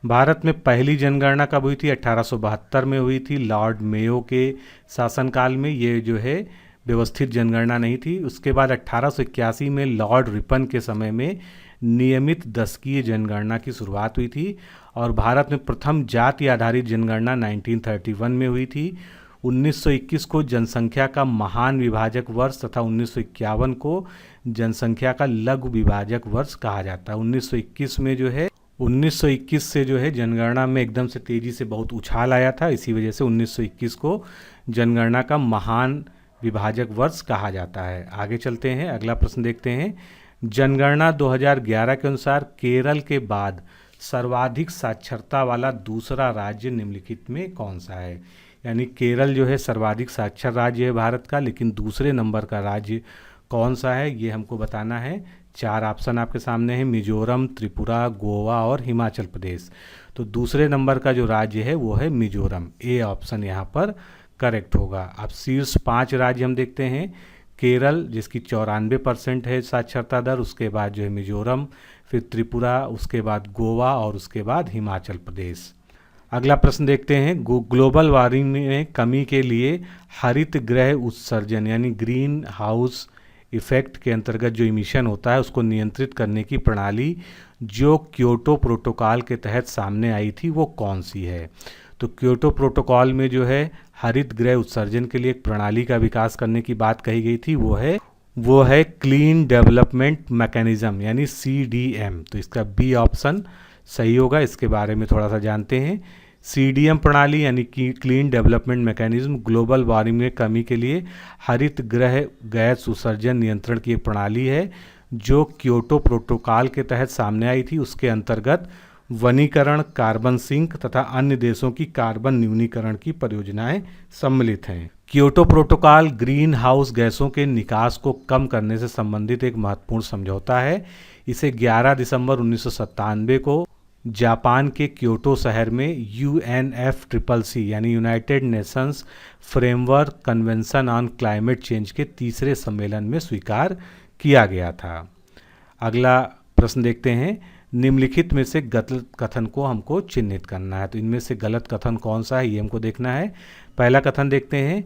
भारत में पहली जनगणना कब हुई थी? 1872 में हुई थी, लॉर्ड मेयो के शासनकाल में। ये जो है व्यवस्थित जनगणना नहीं थी। उसके बाद 1881 में लॉर्ड रिपन के समय में नियमित दशकीय जनगणना की शुरुआत हुई थी और भारत में प्रथम जाति आधारित जनगणना 1931 में हुई थी। 1921 को जनसंख्या का महान विभाजक वर्ष तथा 1951 को जनसंख्या का लघु विभाजक वर्ष कहा जाता है। 1921 में जो है 1921 से जो है जनगणना में एकदम से तेजी से बहुत उछाल आया था, इसी वजह से 1921 को जनगणना का महान विभाजक वर्ष कहा जाता है। आगे चलते हैं, अगला प्रश्न देखते हैं। जनगणना 2011 के अनुसार केरल के बाद सर्वाधिक साक्षरता वाला दूसरा राज्य निम्नलिखित में कौन सा है? यानी केरल जो है सर्वाधिक साक्षर राज्य है भारत का, लेकिन दूसरे नंबर का राज्य कौन सा है ये हमको बताना है। 4 ऑप्शन आपके सामने हैं, मिजोरम, त्रिपुरा, गोवा और हिमाचल प्रदेश। तो दूसरे नंबर का जो राज्य है वो है मिजोरम। ए ऑप्शन यहाँ पर करेक्ट होगा। अब शीर्ष 5 राज्य हम देखते हैं। केरल जिसकी 94% है साक्षरता दर, उसके बाद जो है मिजोरम, फिर त्रिपुरा, उसके बाद गोवा और उसके बाद हिमाचल प्रदेश। अगला प्रश्न देखते हैं, ग्लोबल वार्मिंग में कमी के लिए हरित गृह उत्सर्जन यानी ग्रीन हाउस इफेक्ट के अंतर्गत जो इमिशन होता है उसको नियंत्रित करने की प्रणाली जो क्योटो प्रोटोकॉल के तहत सामने आई थी वो कौन सी है? तो क्योटो प्रोटोकॉल में जो है हरित गृह उत्सर्जन के लिए एक प्रणाली का विकास करने की बात कही गई थी, वो है क्लीन डेवलपमेंट मैकेनिज्म यानी CDM। तो इसका बी ऑप्शन सही होगा। इसके बारे में थोड़ा सा जानते हैं। CDM प्रणाली यानी कि clean development mechanism global warming में कमी के लिए हरित गृह गैस उत्सर्जन नियंत्रण की एक प्रणाली है जो क्योटो प्रोटोकॉल के तहत सामने आई थी। उसके अंतर्गत वनीकरण, कार्बन सिंक तथा अन्य देशों की कार्बन न्यूनीकरण की परियोजनाएं सम्मिलित हैं। क्योटो प्रोटोकॉल ग्रीन हाउस गैसों के निकास को कम करने से संबंधित एक महत्वपूर्ण समझौता है। इसे 11 दिसंबर 1997 को जापान के क्योटो शहर में UNFCCC यानी United Nations framework convention on climate change के तीसरे सम्मेलन में स्वीकार किया गया था। अगला प्रश्न देखते हैं, निम्नलिखित में से गलत कथन को हमको चिन्हित करना है। तो इनमें से गलत कथन कौन सा है ये हमको देखना है। पहला कथन देखते हैं,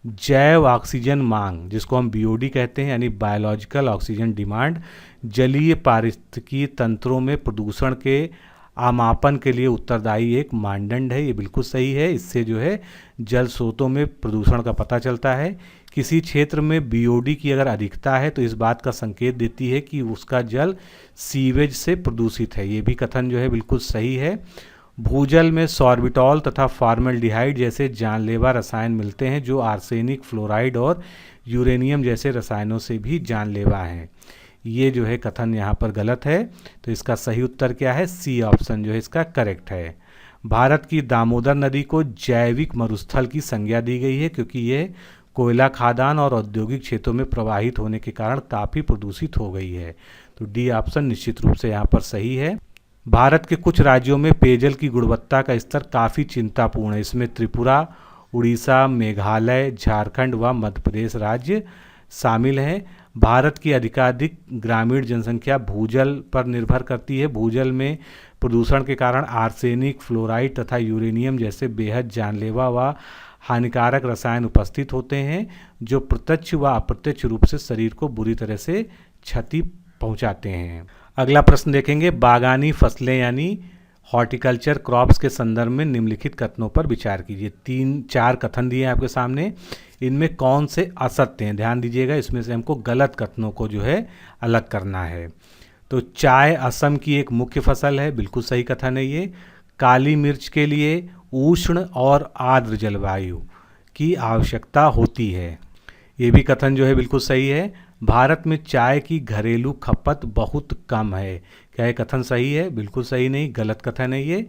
जैव ऑक्सीजन मांग, जिसको हम BOD कहते हैं यानी बायोलॉजिकल ऑक्सीजन डिमांड, जलीय पारिस्थितिकी तंत्रों में प्रदूषण के आमापन के लिए उत्तरदायी एक मानदंड है। ये बिल्कुल सही है। इससे जो है जल स्रोतों में प्रदूषण का पता चलता है। किसी क्षेत्र में BOD की अगर अधिकता है तो इस बात का संकेत देती है कि उसका जल सीवेज से प्रदूषित है। ये भी कथन जो है बिल्कुल सही है। भूजल में सॉर्बिटॉल तथा फॉर्मल्डिहाइड जैसे जानलेवा रसायन मिलते हैं जो आर्सेनिक, फ्लोराइड और यूरेनियम जैसे रसायनों से भी जानलेवा हैं। ये जो है कथन यहाँ पर गलत है। तो इसका सही उत्तर क्या है? C ऑप्शन जो है इसका करेक्ट है। भारत की दामोदर नदी को जैविक मरुस्थल की संज्ञा दी गई है क्योंकि ये कोयला खदान और औद्योगिक क्षेत्रों में प्रवाहित होने के कारण काफ़ी प्रदूषित हो गई है। तो D ऑप्शन निश्चित रूप से यहाँ पर सही है। भारत के कुछ राज्यों में पेयजल की गुणवत्ता का स्तर काफ़ी चिंतापूर्ण है। इसमें त्रिपुरा, उड़ीसा, मेघालय, झारखंड व मध्य प्रदेश राज्य शामिल हैं। भारत की अधिकाधिक ग्रामीण जनसंख्या भूजल पर निर्भर करती है। भूजल में प्रदूषण के कारण आर्सेनिक, फ्लोराइड तथा यूरेनियम जैसे बेहद जानलेवा व हानिकारक रसायन उपस्थित होते हैं जो प्रत्यक्ष व अप्रत्यक्ष रूप से शरीर को बुरी तरह से क्षति पहुंचाते हैं। अगला प्रश्न देखेंगे, बागानी फसलें यानी हॉर्टिकल्चर क्रॉप्स के संदर्भ में निम्नलिखित कथनों पर विचार कीजिए। 3-4 कथन दिए हैं आपके सामने, इनमें कौन से असत्य हैं? ध्यान दीजिएगा, इसमें से हमको गलत कथनों को जो है अलग करना है। तो चाय असम की एक मुख्य फसल है, बिल्कुल सही कथन है ये। काली मिर्च के लिए उष्ण और आर्द्र जलवायु की आवश्यकता होती है, ये भी कथन जो है बिल्कुल सही है। भारत में चाय की घरेलू खपत बहुत कम है, क्या ये कथन सही है? बिल्कुल सही नहीं, गलत कथन है ये।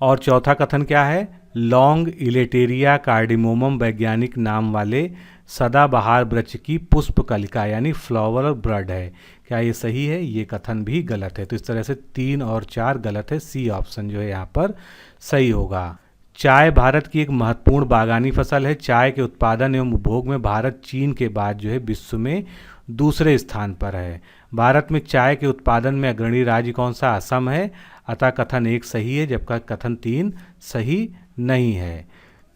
और चौथा कथन क्या है? लौंग इलेटेरिया कार्डिमोमम वैज्ञानिक नाम वाले सदाबहार वृक्ष की पुष्प कलिका यानी फ्लावर बर्ड है, क्या ये सही है? ये कथन भी गलत है। तो इस तरह से 3 और 4 गलत है। C ऑप्शन जो है यहाँ पर सही होगा। चाय भारत की एक महत्वपूर्ण बागानी फसल है। चाय के उत्पादन एवं उपभोग में भारत चीन के बाद जो है विश्व में दूसरे स्थान पर है। भारत में चाय के उत्पादन में अग्रणी राज्य कौन सा? असम है। अतः कथन 1 सही है जबकि कथन 3 सही नहीं है।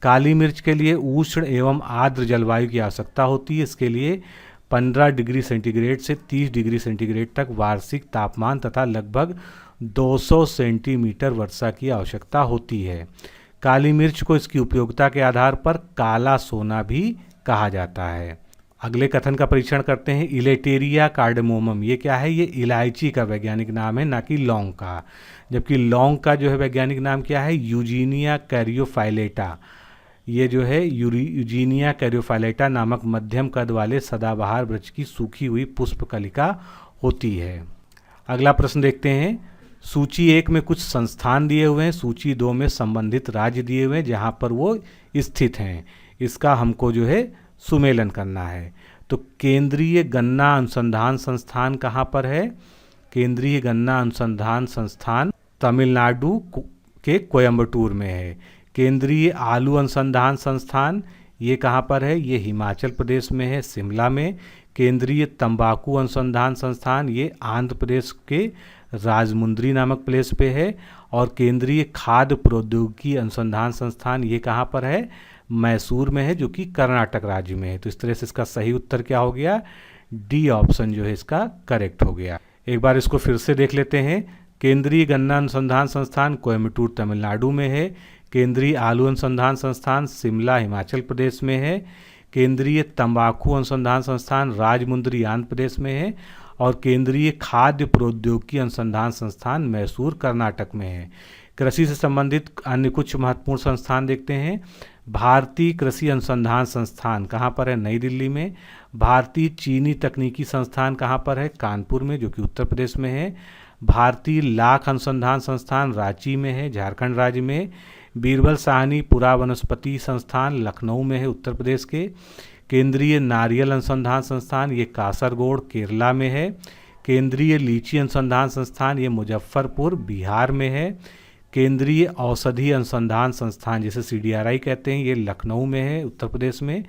काली मिर्च के लिए उष्ण एवं आर्द्र जलवायु की आवश्यकता होती है। इसके लिए 15 डिग्री सेंटीग्रेड से 30 डिग्री सेंटीग्रेड तक वार्षिक तापमान तथा लगभग 200 सेंटीमीटर वर्षा की आवश्यकता होती है। काली मिर्च को इसकी उपयोगिता के आधार पर काला सोना भी कहा जाता है। अगले कथन का परीक्षण करते हैं, इलेटेरिया कार्डेमोमम, ये क्या है? ये इलायची का वैज्ञानिक नाम है, ना कि लौंग का। जबकि लौंग का जो है वैज्ञानिक नाम क्या है? यूजीनिया कैरियोफाइलेटा। ये जो है यूजीनिया कैरियोफाइलेटा नामक मध्यम कद वाले सदाबहार वृक्ष की सूखी हुई पुष्प कलिका होती है। अगला प्रश्न देखते हैं, सूची 1 में कुछ संस्थान दिए हुए हैं, सूची 2 में संबंधित राज्य दिए हुए हैं जहां पर वो स्थित हैं। इसका हमको जो है सुमेलन करना है। तो केंद्रीय गन्ना अनुसंधान संस्थान कहाँ पर है? केंद्रीय गन्ना अनुसंधान संस्थान तमिलनाडु के कोयम्बटूर में है। केंद्रीय आलू अनुसंधान संस्थान ये कहाँ पर है? ये हिमाचल प्रदेश में है, शिमला में। केंद्रीय तंबाकू अनुसंधान संस्थान ये आंध्र प्रदेश के राजमुंद्री नामक प्लेस पे है। और केंद्रीय खाद्य प्रौद्योगिकी अनुसंधान संस्थान ये कहाँ पर है? मैसूर में है, जो कि कर्नाटक राज्य में है। तो इस तरह से इसका सही उत्तर क्या हो गया? D ऑप्शन जो है इसका करेक्ट हो गया। एक बार इसको फिर से देख लेते हैं। केंद्रीय गन्ना अनुसंधान संस्थान कोयम्बटूर तमिलनाडु में है। केंद्रीय आलू अनुसंधान संस्थान शिमला हिमाचल प्रदेश में है। केंद्रीय तंबाकू अनुसंधान संस्थान राजमुंद्री आंध्र प्रदेश में है। और केंद्रीय खाद्य प्रौद्योगिकी अनुसंधान संस्थान मैसूर कर्नाटक में है। कृषि से संबंधित अन्य कुछ महत्वपूर्ण संस्थान देखते हैं। भारतीय कृषि अनुसंधान संस्थान कहाँ पर है? नई दिल्ली में। भारतीय चीनी तकनीकी संस्थान कहाँ पर है? कानपुर में, जो कि उत्तर प्रदेश में है। भारतीय लाख अनुसंधान संस्थान रांची में है, झारखंड राज्य में। बीरबल साहनी पुरा वनस्पति संस्थान लखनऊ में है, उत्तर प्रदेश के। केंद्रीय नारियल अनुसंधान संस्थान ये कासरगोड केरला में है। केंद्रीय लीची अनुसंधान संस्थान ये मुजफ्फरपुर बिहार में है। केंद्रीय औषधि अनुसंधान संस्थान जिसे CDRI कहते हैं ये लखनऊ में है उत्तर प्रदेश में।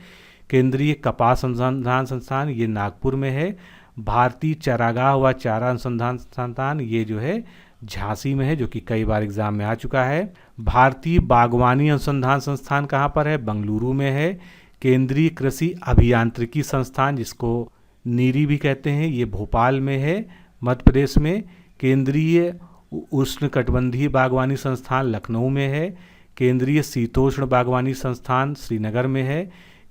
केंद्रीय कपास अनुसंधान संस्थान ये नागपुर में है। भारतीय चारागाह व चारा अनुसंधान संस्थान ये जो है झांसी में है, जो कि कई बार एग्जाम में आ चुका है। भारतीय बागवानी अनुसंधान संस्थान कहाँ पर है? बेंगलुरु में है। केंद्रीय कृषि अभियांत्रिकी संस्थान जिसको नीरी भी कहते हैं ये भोपाल में है मध्य प्रदेश में। केंद्रीय उष्णकटिबंधीय बागवानी संस्थान लखनऊ में है। केंद्रीय शीतोष्ण बागवानी संस्थान श्रीनगर में है।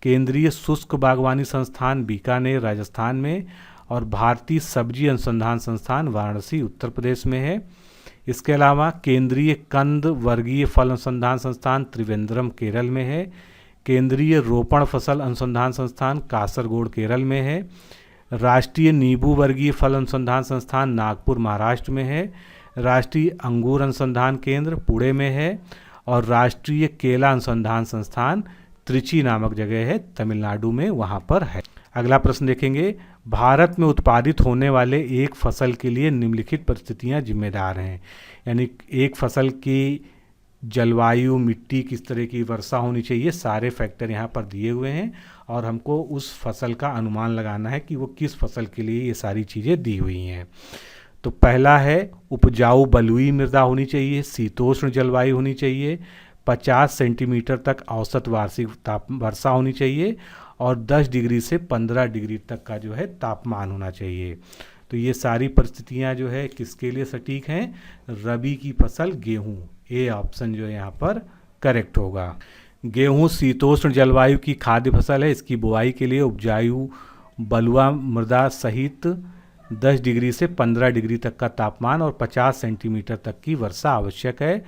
केंद्रीय शुष्क बागवानी संस्थान बीकानेर राजस्थान में। और भारतीय सब्जी अनुसंधान संस्थान वाराणसी उत्तर प्रदेश में है। इसके अलावा केंद्रीय कंद वर्गीय फल अनुसंधान संस्थान त्रिवेंद्रम केरल में है। केंद्रीय रोपण फसल अनुसंधान संस्थान कासरगोड केरल में है। राष्ट्रीय नींबू वर्गीय फल अनुसंधान संस्थान नागपुर महाराष्ट्र में है। राष्ट्रीय अंगूर अनुसंधान केंद्र पुणे में है। और राष्ट्रीय केला अनुसंधान संस्थान त्रिची नामक जगह है तमिलनाडु में, वहाँ पर है। अगला प्रश्न देखेंगे, भारत में उत्पादित होने वाले एक फसल के लिए निम्नलिखित परिस्थितियाँ जिम्मेदार हैं। यानी एक फसल की जलवायु, मिट्टी, किस तरह की वर्षा होनी चाहिए, सारे फैक्टर यहाँ पर दिए हुए हैं और हमको उस फसल का अनुमान लगाना है कि वो किस फसल के लिए ये सारी चीज़ें दी हुई हैं। तो पहला है उपजाऊ बलुई मृदा होनी चाहिए, शीतोष्ण जलवायु होनी चाहिए, 50 सेंटीमीटर तक औसत वार्षिक वर्षा होनी चाहिए और 10 डिग्री से 15 डिग्री तक का जो है तापमान होना चाहिए। तो ये सारी परिस्थितियाँ जो है किसके लिए सटीक हैं? रबी की फसल गेहूँ, ए ऑप्शन जो है यहाँ पर करेक्ट होगा। गेहूँ शीतोष्ण जलवायु की खाद्य फसल है। इसकी बुआई के लिए उपजाऊ बलुआ मृदा सहित 10 डिग्री से 15 डिग्री तक का तापमान और 50 सेंटीमीटर तक की वर्षा आवश्यक है।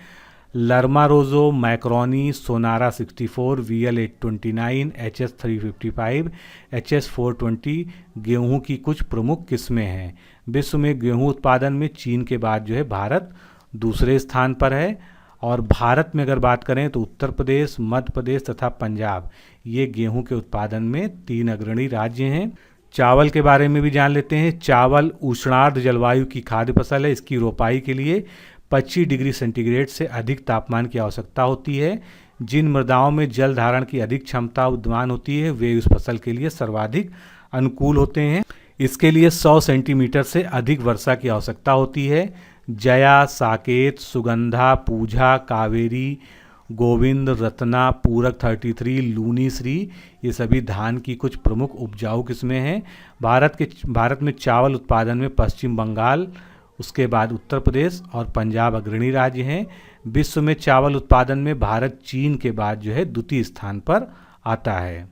लर्मा रोजो, मैक्रोनी, सोनारा 64, VL 829, HS 355, HS 420 गेहूं की कुछ प्रमुख किस्में हैं। विश्व में गेहूं उत्पादन में चीन के बाद जो है भारत दूसरे स्थान पर है। और भारत में अगर बात करें तो उत्तर प्रदेश, मध्य प्रदेश तथा पंजाब ये गेहूं के उत्पादन में 3 अग्रणी राज्य हैं। चावल के बारे में भी जान लेते हैं। चावल उष्णार्द्र जलवायु की खाद्य फसल है। इसकी रोपाई के लिए 25 डिग्री सेंटीग्रेड से अधिक तापमान की आवश्यकता होती है। जिन मृदाओं में जल धारण की अधिक क्षमता विद्यमान होती है वे उस फसल के लिए सर्वाधिक अनुकूल होते हैं। इसके लिए 100 सेंटीमीटर से अधिक वर्षा की आवश्यकता होती है। जया, साकेत, सुगंधा, पूजा, कावेरी, गोविंद, रत्ना, पूरक 33, लूनी श्री ये सभी धान की कुछ प्रमुख उपजाऊ किस्में हैं। भारत में चावल उत्पादन में पश्चिम बंगाल, उसके बाद उत्तर प्रदेश और पंजाब अग्रणी राज्य हैं। विश्व में चावल उत्पादन में भारत चीन के बाद जो है द्वितीय स्थान पर आता है।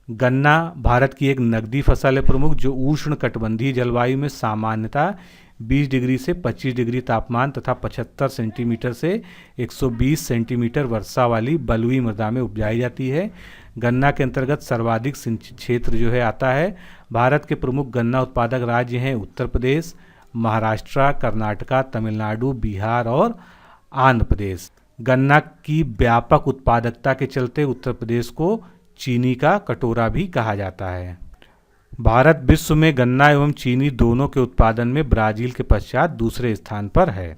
गन्ना भारत की एक नकदी फसल है प्रमुख, जो उष्ण कटिबंधीय जलवायु में सामान्यतः 20 डिग्री से 25 डिग्री तापमान तथा 75 सेंटीमीटर से 120 सेंटीमीटर वर्षा वाली बलुई मृदा में उपजाई जाती है। गन्ना के अंतर्गत सर्वाधिक सिंचित क्षेत्र जो है आता है। भारत के प्रमुख गन्ना उत्पादक राज्य हैं उत्तर प्रदेश, महाराष्ट्र, कर्नाटका, तमिलनाडु, बिहार और आंध्र प्रदेश। गन्ना की व्यापक उत्पादकता के चलते उत्तर प्रदेश को चीनी का कटोरा भी कहा जाता है। भारत विश्व में गन्ना एवं चीनी दोनों के उत्पादन में ब्राजील के पश्चात दूसरे स्थान पर है।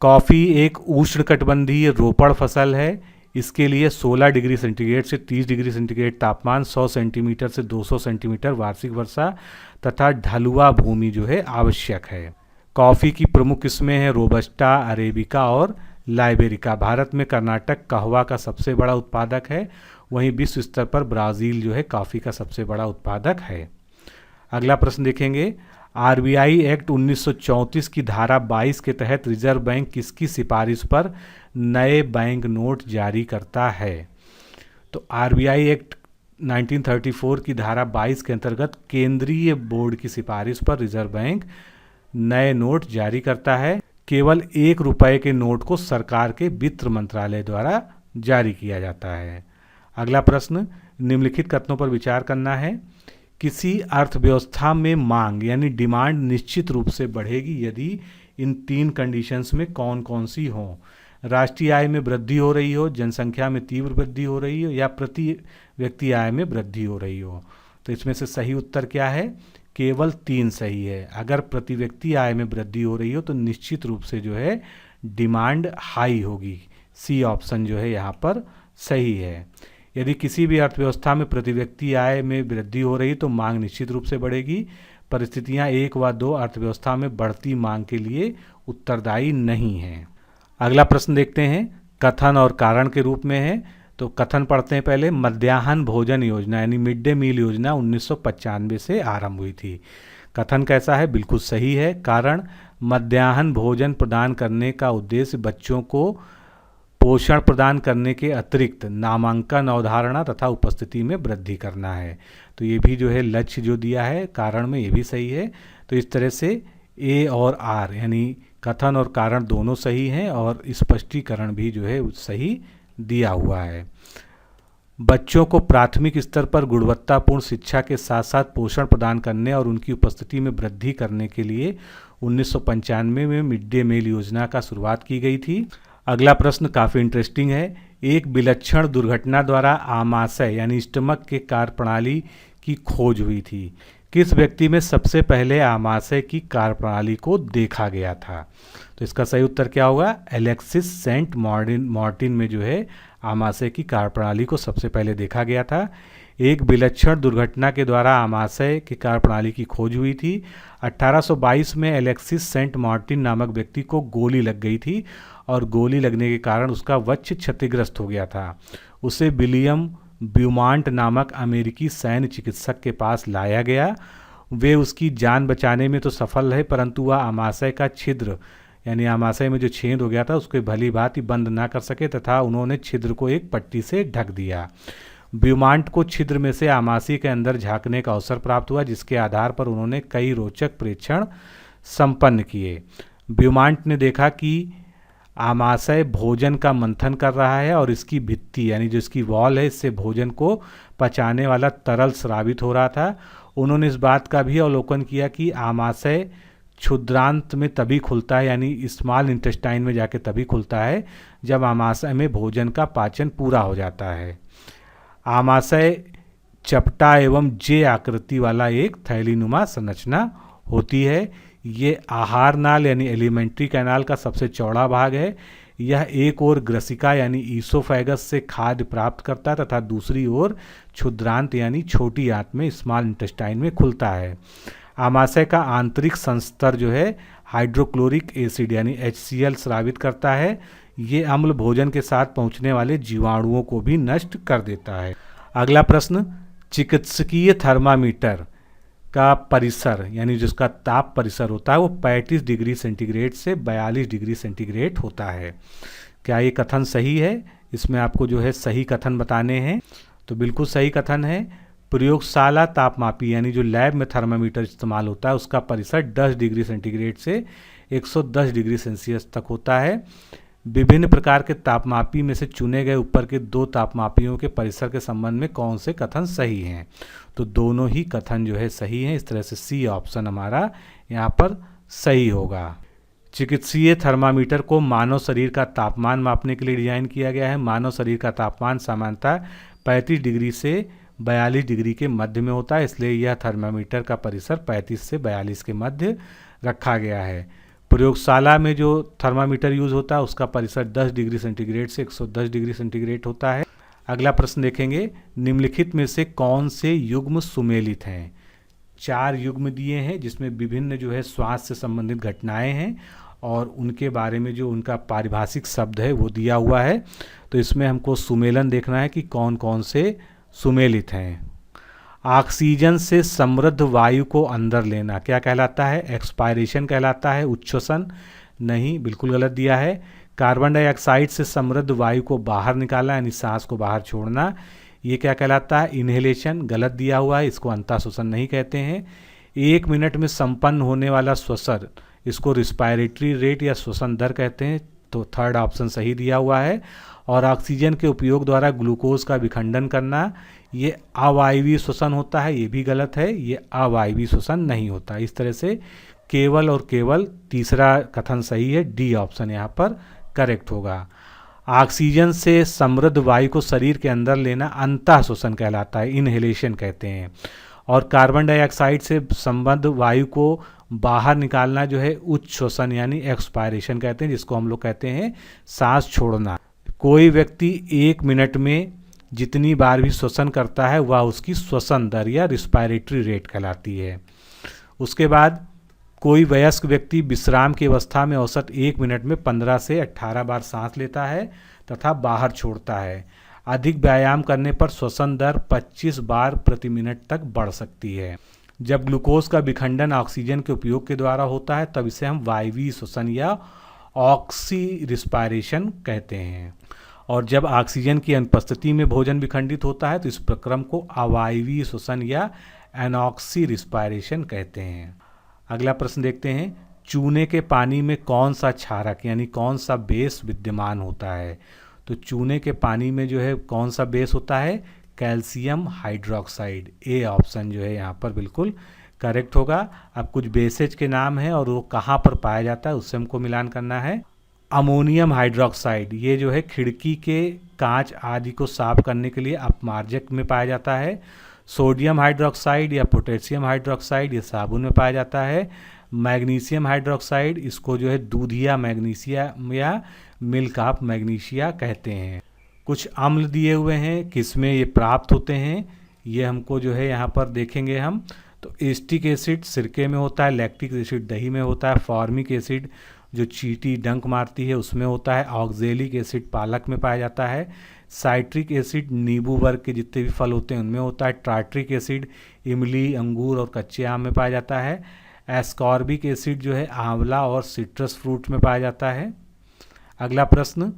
कॉफ़ी एक उष्णकटिबंधीय रोपण फसल है। इसके लिए 16 डिग्री सेंटीग्रेड से 30 डिग्री सेंटीग्रेड तापमान, 100 सेंटीमीटर से 200 सेंटीमीटर वार्षिक वर्षा तथा ढलुआ भूमि जो है आवश्यक है। कॉफ़ी की प्रमुख किस्में हैं रोबस्टा, अरेबिका और लाइबेरिका। भारत में कर्नाटक कहवा का सबसे बड़ा उत्पादक है, वहीं विश्व स्तर पर ब्राज़ील जो है कॉफ़ी का सबसे बड़ा उत्पादक है। अगला प्रश्न देखेंगे, RBI एक्ट 1934 की धारा 22 के तहत रिजर्व बैंक किसकी सिफारिश पर नए बैंक नोट जारी करता है? तो RBI एक्ट 1934 की धारा 22 के अंतर्गत केंद्रीय बोर्ड की सिफारिश पर रिजर्व बैंक नए नोट जारी करता है। केवल 1 रुपए के नोट को सरकार के वित्त मंत्रालय द्वारा जारी किया जाता है। अगला प्रश्न, निम्नलिखित कथनों पर विचार करना है। किसी अर्थव्यवस्था में मांग यानी डिमांड निश्चित रूप से बढ़ेगी यदि इन 3 कंडीशंस में कौन कौन सी हों? राष्ट्रीय आय में वृद्धि हो रही हो, जनसंख्या में तीव्र वृद्धि हो रही हो या प्रति व्यक्ति आय में वृद्धि हो रही हो। तो इसमें से सही उत्तर क्या है? केवल 3 सही है। अगर प्रति व्यक्ति आय में वृद्धि हो रही हो तो निश्चित रूप से जो है डिमांड हाई होगी। सी ऑप्शन जो है यहाँ पर सही है। यदि किसी भी अर्थव्यवस्था में प्रति व्यक्ति आय में वृद्धि हो रही तो मांग निश्चित रूप से बढ़ेगी। परिस्थितियाँ 1 व 2 अर्थव्यवस्था में बढ़ती मांग के लिए उत्तरदायी नहीं हैं। अगला प्रश्न देखते हैं, कथन और कारण के रूप में है। तो कथन पढ़ते हैं पहले। मध्याह्न भोजन योजना यानी मिड डे मील योजना 1995 से आरंभ हुई थी। कथन कैसा है? बिल्कुल सही है। कारण, मध्याह्न भोजन प्रदान करने का उद्देश्य बच्चों को पोषण प्रदान करने के अतिरिक्त नामांकन, अवधारणा तथा उपस्थिति में वृद्धि करना है। तो ये भी जो है लक्ष्य जो दिया है कारण में, ये भी सही है। तो इस तरह से ए और आर यानी कथन और कारण दोनों सही हैं और स्पष्टीकरण भी जो है सही दिया हुआ है। बच्चों को प्राथमिक स्तर पर गुणवत्तापूर्ण शिक्षा के साथ साथ पोषण प्रदान करने और उनकी उपस्थिति में वृद्धि करने के लिए 1995 में मिड डे मील योजना का शुरुआत की गई थी। अगला प्रश्न काफ़ी इंटरेस्टिंग है। एक विलक्षण दुर्घटना द्वारा आमाशय यानी स्टमक के कार्यप्रणाली की खोज हुई थी। किस व्यक्ति में सबसे पहले आमाशय की कार्यप्रणाली को देखा गया था? तो इसका सही उत्तर क्या होगा? एलेक्सिस सेंट मार्टिन में जो है आमाशय की कार्यप्रणाली को सबसे पहले देखा गया था। एक विलक्षण दुर्घटना के द्वारा आमाशय की कार्यप्रणाली की खोज हुई थी। 1822 में एलेक्सिस सेंट मार्टिन नामक व्यक्ति को गोली लग गई थी और गोली लगने के कारण उसका वक्ष क्षतिग्रस्त हो गया था। उसे विलियम ब्यूमांट नामक अमेरिकी सैन्य चिकित्सक के पास लाया गया। वे उसकी जान बचाने में तो सफल रहे, परंतु वह आमाशय का छिद्र यानी आमाशय में जो छेद हो गया था उसको भली भांति बंद ना कर सके तथा उन्होंने छिद्र को एक पट्टी से ढक दिया। ब्यूमांट को छिद्र में से आमाशय के अंदर झांकने का अवसर प्राप्त हुआ, जिसके आधार पर उन्होंने कई रोचक प्रेक्षण संपन्न किए। ब्यूमांट ने देखा कि आमाशय भोजन का मंथन कर रहा है और इसकी भित्ति यानी जो इसकी वॉल है इससे भोजन को पचाने वाला तरल स्रावित हो रहा था। उन्होंने इस बात का भी अवलोकन किया कि आमाशय क्षुद्रांत में तभी खुलता है यानी स्मॉल इंटेस्टाइन में जाके तभी खुलता है जब आमाशय में भोजन का पाचन पूरा हो जाता है। आमाशय चपटा एवं जे आकृति वाला एक थैलीनुमा संरचना होती है। ये आहार नाल यानी एलिमेंट्री कैनाल का सबसे चौड़ा भाग है। यह एक ओर ग्रसिका यानी ईसोफेगस से खाद्य प्राप्त करता है तथा दूसरी ओर क्षुद्रांत यानी छोटी आंत में स्मॉल इंटेस्टाइन में खुलता है। आमाशय का आंतरिक संस्तर जो है हाइड्रोक्लोरिक एसिड यानी HCl स्रावित करता है। ये अम्ल भोजन के साथ पहुंचने वाले जीवाणुओं को भी नष्ट कर देता है। अगला प्रश्न, चिकित्सकीय थर्मामीटर का परिसर यानी जिसका ताप परिसर होता है वो 35 डिग्री सेंटीग्रेड से 42 डिग्री सेंटीग्रेड होता है। क्या ये कथन सही है? इसमें आपको जो है सही कथन बताने हैं। तो बिल्कुल सही कथन है। प्रयोगशाला तापमापी यानी जो लैब में थर्मामीटर इस्तेमाल होता है उसका परिसर 10 डिग्री सेंटीग्रेड से 110 डिग्री सेल्सियस तक होता है। विभिन्न प्रकार के तापमापी में से चुने गए ऊपर के 2 तापमापियों के परिसर के संबंध में कौन से कथन सही हैं? तो दोनों ही कथन जो है सही हैं। इस तरह से सी ऑप्शन हमारा यहाँ पर सही होगा। चिकित्सीय थर्मामीटर को मानव शरीर का तापमान मापने के लिए डिजाइन किया गया है। मानव शरीर का तापमान सामान्यतः 35 डिग्री से 42 डिग्री के मध्य में होता है, इसलिए यह थर्मामीटर का परिसर 35 से 42 के मध्य रखा गया है। प्रयोगशाला में जो थर्मामीटर यूज होता है उसका परिसर 10 डिग्री सेंटीग्रेड से 110 डिग्री सेंटीग्रेड होता है। अगला प्रश्न देखेंगे, निम्नलिखित में से कौन से युग्म सुमेलित हैं? 4 युग्म दिए हैं जिसमें विभिन्न जो है स्वास्थ्य से संबंधित घटनाएं हैं और उनके बारे में जो उनका पारिभाषिक शब्द है वो दिया हुआ है। तो इसमें हमको सुमेलन देखना है कि कौन कौन से सुमेलित हैं। ऑक्सीजन से समृद्ध वायु को अंदर लेना क्या कहलाता है? एक्सपायरेशन कहलाता है। उच्छ्वसन नहीं, बिल्कुल गलत दिया है। कार्बन डाइऑक्साइड से समृद्ध वायु को बाहर निकालना यानी सांस को बाहर छोड़ना, ये क्या कहलाता है? इन्हेलेशन, गलत दिया हुआ है, इसको अंतःश्वसन नहीं कहते हैं। 1 मिनट में संपन्न होने वाला श्वसन, इसको रिस्पायरेटरी रेट या श्वसन दर कहते हैं, तो थर्ड ऑप्शन सही दिया हुआ है। और ऑक्सीजन के उपयोग द्वारा ग्लूकोज का विखंडन करना, ये अवायवीय श्वसन होता है, ये भी गलत है, ये अवायवीय श्वसन नहीं होता। इस तरह से केवल और केवल तीसरा कथन सही है, डी ऑप्शन यहाँ पर करेक्ट होगा। ऑक्सीजन से समृद्ध वायु को शरीर के अंदर लेना अंतःश्वसन कहलाता है, इनहेलेशन कहते हैं। और कार्बन डाइऑक्साइड से संबद्ध वायु को बाहर निकालना जो है उच्च श्वसन यानी एक्सपायरेशन कहते हैं, जिसको हम लोग कहते हैं सांस छोड़ना। कोई व्यक्ति 1 मिनट में जितनी बार भी श्वसन करता है वह उसकी श्वसन दर या रिस्पायरेटरी रेट कहलाती है। उसके बाद कोई वयस्क व्यक्ति विश्राम की अवस्था में औसत 1 मिनट में 15 से 18 बार सांस लेता है तथा बाहर छोड़ता है। अधिक व्यायाम करने पर श्वसन दर 25 बार प्रति मिनट तक बढ़ सकती है। जब ग्लूकोज का विखंडन ऑक्सीजन के उपयोग के द्वारा होता है तब इसे हम वायवीय श्वसन या ऑक्सी रिस्पायरेशन कहते हैं। और जब ऑक्सीजन की अनुपस्थिति में भोजन विखंडित होता है तो इस प्रक्रम को अवायवीय श्वसन या एनॉक्सी रिस्पायरेशन कहते हैं। अगला प्रश्न देखते हैं, चूने के पानी में कौन सा क्षारक यानी कौन सा बेस विद्यमान होता है? तो चूने के पानी में जो है कौन सा बेस होता है? Calcium hydroxide. ए ऑप्शन जो है यहाँ पर बिल्कुल करेक्ट होगा। अब कुछ बेसेज के नाम हैं और वो कहाँ पर पाया जाता है उससे हमको मिलान करना है। अमोनियम हाइड्रोक्साइड, ये जो है खिड़की के कांच आदि को साफ करने के लिए अपमार्जक में पाया जाता है। सोडियम हाइड्रोक्साइड या पोटेशियम हाइड्रोक्साइड ये साबुन में पाया जाता है। मैग्नीशियम हाइड्रोक्साइड, इसको जो है दूधिया मैग्नीशिया या मिल्क ऑफ मैग्नीशिया कहते हैं। कुछ अम्ल दिए हुए हैं, किसमें ये प्राप्त होते हैं ये हमको जो है यहाँ पर देखेंगे हम। तो एस्टिक एसिड सिरके में होता है, लैक्टिक एसिड दही में होता है, फॉर्मिक एसिड जो चींटी डंक मारती है उसमें होता है, ऑक्जेलिक एसिड पालक में पाया जाता है, साइट्रिक एसिड नींबू वर्ग के जितने भी फल होते हैं उनमें होता है, टार्ट्रिक एसिड इमली अंगूर और कच्चे आम में पाया जाता है, एस्कॉर्बिक एसिड जो है आंवला और सिट्रस फ्रूट में पाया जाता है। अगला प्रश्न,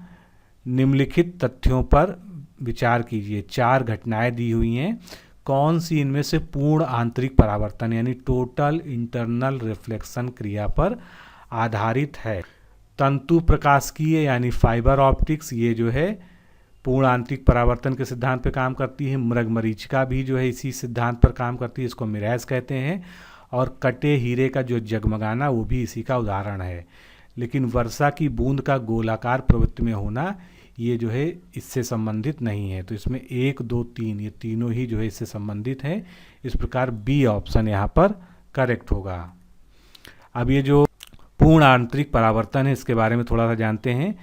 निम्नलिखित तथ्यों पर विचार कीजिए। 4 घटनाएं दी हुई हैं, कौन सी इनमें से पूर्ण आंतरिक परावर्तन यानी टोटल इंटरनल रिफ्लेक्शन क्रिया पर आधारित है? तंतु प्रकाशिकीय यानी फाइबर ऑप्टिक्स, ये जो है पूर्ण आंतरिक परावर्तन के सिद्धांत पर काम करती है। मृगमरीचिका भी जो है इसी सिद्धांत पर काम करती है, इसको मिराज कहते हैं। और कटे हीरे का जो जगमगाना वो भी इसी का उदाहरण है। लेकिन वर्षा की बूंद का गोलाकार प्रवृत्ति में होना ये जो है इससे संबंधित नहीं है। तो इसमें 1, 2, 3 ये तीनों ही जो है इससे संबंधित हैं। इस प्रकार बी ऑप्शन यहाँ पर करेक्ट होगा। अब ये जो पूर्ण आंतरिक परावर्तन है इसके बारे में थोड़ा सा जानते हैं।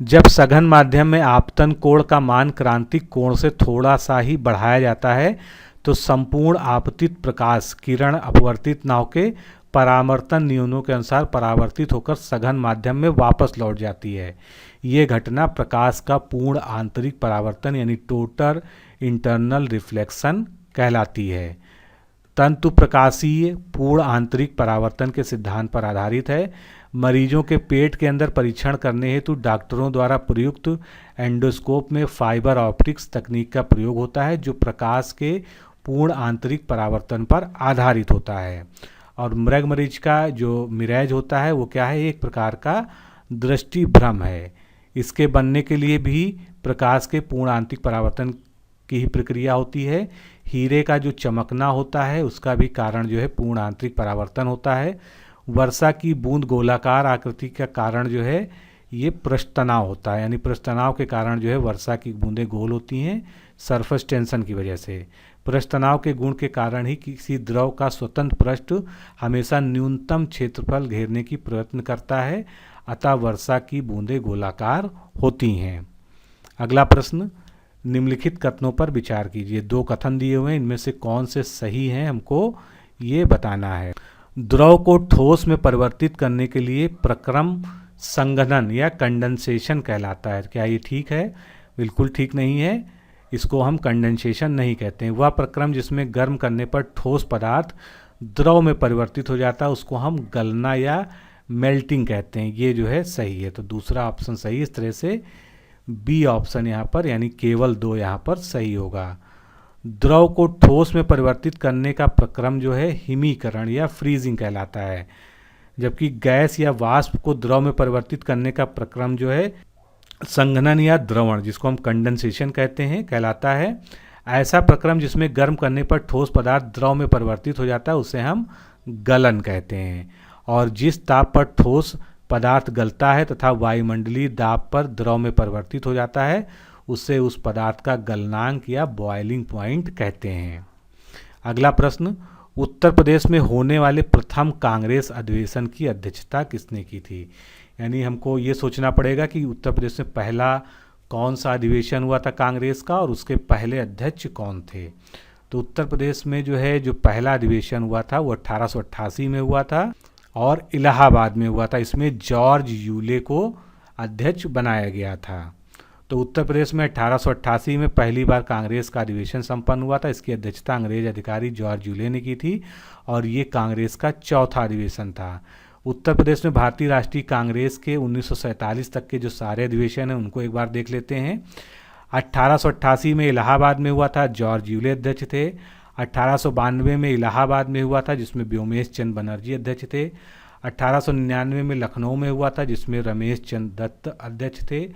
जब सघन माध्यम में आपतन कोण का मान क्रांतिक कोण से थोड़ा सा ही बढ़ाया जाता है तो संपूर्ण आपतित प्रकाश किरण अपवर्तित नाव के परावर्तन नियमों के अनुसार परावर्तित होकर सघन माध्यम में वापस लौट जाती है। ये घटना प्रकाश का पूर्ण आंतरिक परावर्तन यानी टोटल इंटरनल रिफ्लेक्शन कहलाती है। तंतु प्रकाशीय पूर्ण आंतरिक परावर्तन के सिद्धांत पर आधारित है। मरीजों के पेट के अंदर परीक्षण करने हेतु डॉक्टरों द्वारा प्रयुक्त एंडोस्कोप में फाइबर ऑप्टिक्स तकनीक का प्रयोग होता है जो प्रकाश के पूर्ण आंतरिक परावर्तन पर आधारित होता है। और मृगमरीचिका जो मिराज होता है वो क्या है? एक प्रकार का दृष्टि भ्रम है। इसके बनने के लिए भी प्रकाश के पूर्ण आंतरिक परावर्तन की ही प्रक्रिया होती है। हीरे का जो चमकना होता है उसका भी कारण जो है पूर्ण आंतरिक परावर्तन होता है। वर्षा की बूंद गोलाकार आकृति का कारण जो है ये पृष्ठतनाव होता है, यानी पृष्ठतनाव के कारण जो है वर्षा की बूंदें गोल होती हैं सरफेस टेंशन की वजह से। पृष्ठतनाव के गुण के कारण ही किसी द्रव का स्वतंत्र पृष्ठ हमेशा न्यूनतम क्षेत्रफल घेरने की प्रयत्न करता है, अतः वर्षा की बूंदें गोलाकार होती हैं। अगला प्रश्न, निम्नलिखित कथनों पर विचार कीजिए। 2 कथन दिए हुए हैं, इनमें से कौन से सही हैं हमको ये बताना है। द्रव को ठोस में परिवर्तित करने के लिए प्रक्रम संघनन या कंडेंसेशन कहलाता है। क्या ये ठीक है? बिल्कुल ठीक नहीं है। इसको हम कंडेंसेशन नहीं कहते हैं। वह प्रक्रम जिसमें गर्म करने पर ठोस पदार्थ द्रव में परिवर्तित हो जाता है उसको हम गलना या मेल्टिंग कहते हैं। ये जो है सही है, तो दूसरा ऑप्शन सही। इस तरह से बी ऑप्शन यहाँ पर यानी केवल 2 यहाँ पर सही होगा। द्रव को ठोस में परिवर्तित करने का प्रक्रम जो है हिमीकरण या फ्रीजिंग कहलाता है, जबकि गैस या वाष्प को द्रव में परिवर्तित करने का प्रक्रम जो है संघनन या द्रवण, जिसको हम कंडेंसेशन कहते हैं, कहलाता है। ऐसा प्रक्रम जिसमें गर्म करने पर ठोस पदार्थ द्रव में परिवर्तित हो जाता है उसे हम गलन कहते हैं। और जिस ताप पर ठोस पदार्थ गलता है तथा वायुमंडलीय दाब पर द्रव में परिवर्तित हो जाता है उसे उस पदार्थ का गलनांक या बॉइलिंग पॉइंट कहते हैं। अगला प्रश्न, उत्तर प्रदेश में होने वाले प्रथम कांग्रेस अधिवेशन की अध्यक्षता किसने की थी? यानी हमको ये सोचना पड़ेगा कि उत्तर प्रदेश में पहला कौन सा अधिवेशन हुआ था कांग्रेस का और उसके पहले अध्यक्ष कौन थे। तो उत्तर प्रदेश में जो पहला अधिवेशन हुआ था वो 1888 में हुआ था और इलाहाबाद में हुआ था। इसमें जॉर्ज यूले को अध्यक्ष बनाया गया था। तो उत्तर प्रदेश में 1888 में पहली बार कांग्रेस का अधिवेशन संपन्न हुआ था। इसकी अध्यक्षता अंग्रेज अधिकारी जॉर्ज यूले ने की थी और ये कांग्रेस का चौथा अधिवेशन था। उत्तर प्रदेश में भारतीय राष्ट्रीय कांग्रेस के 1947 तक के जो सारे अधिवेशन हैं उनको एक बार देख लेते हैं। 1888 में इलाहाबाद में हुआ था, जॉर्ज यूले अध्यक्ष थे। 1892 में इलाहाबाद में हुआ था जिसमें व्योमेश चंद्र बनर्जी अध्यक्ष थे। 1899 में लखनऊ में हुआ था जिसमें रमेश चंद्र दत्त अध्यक्ष थे।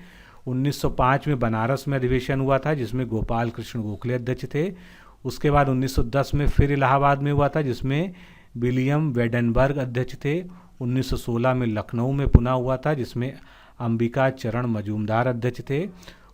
1905 में बनारस में अधिवेशन हुआ था जिसमें गोपाल कृष्ण गोखले अध्यक्ष थे। उसके बाद 1910 में फिर इलाहाबाद में हुआ था जिसमें विलियम वेडनबर्ग अध्यक्ष थे। 1916 में लखनऊ में पुनः हुआ था जिसमें अंबिका चरण मजूमदार अध्यक्ष थे।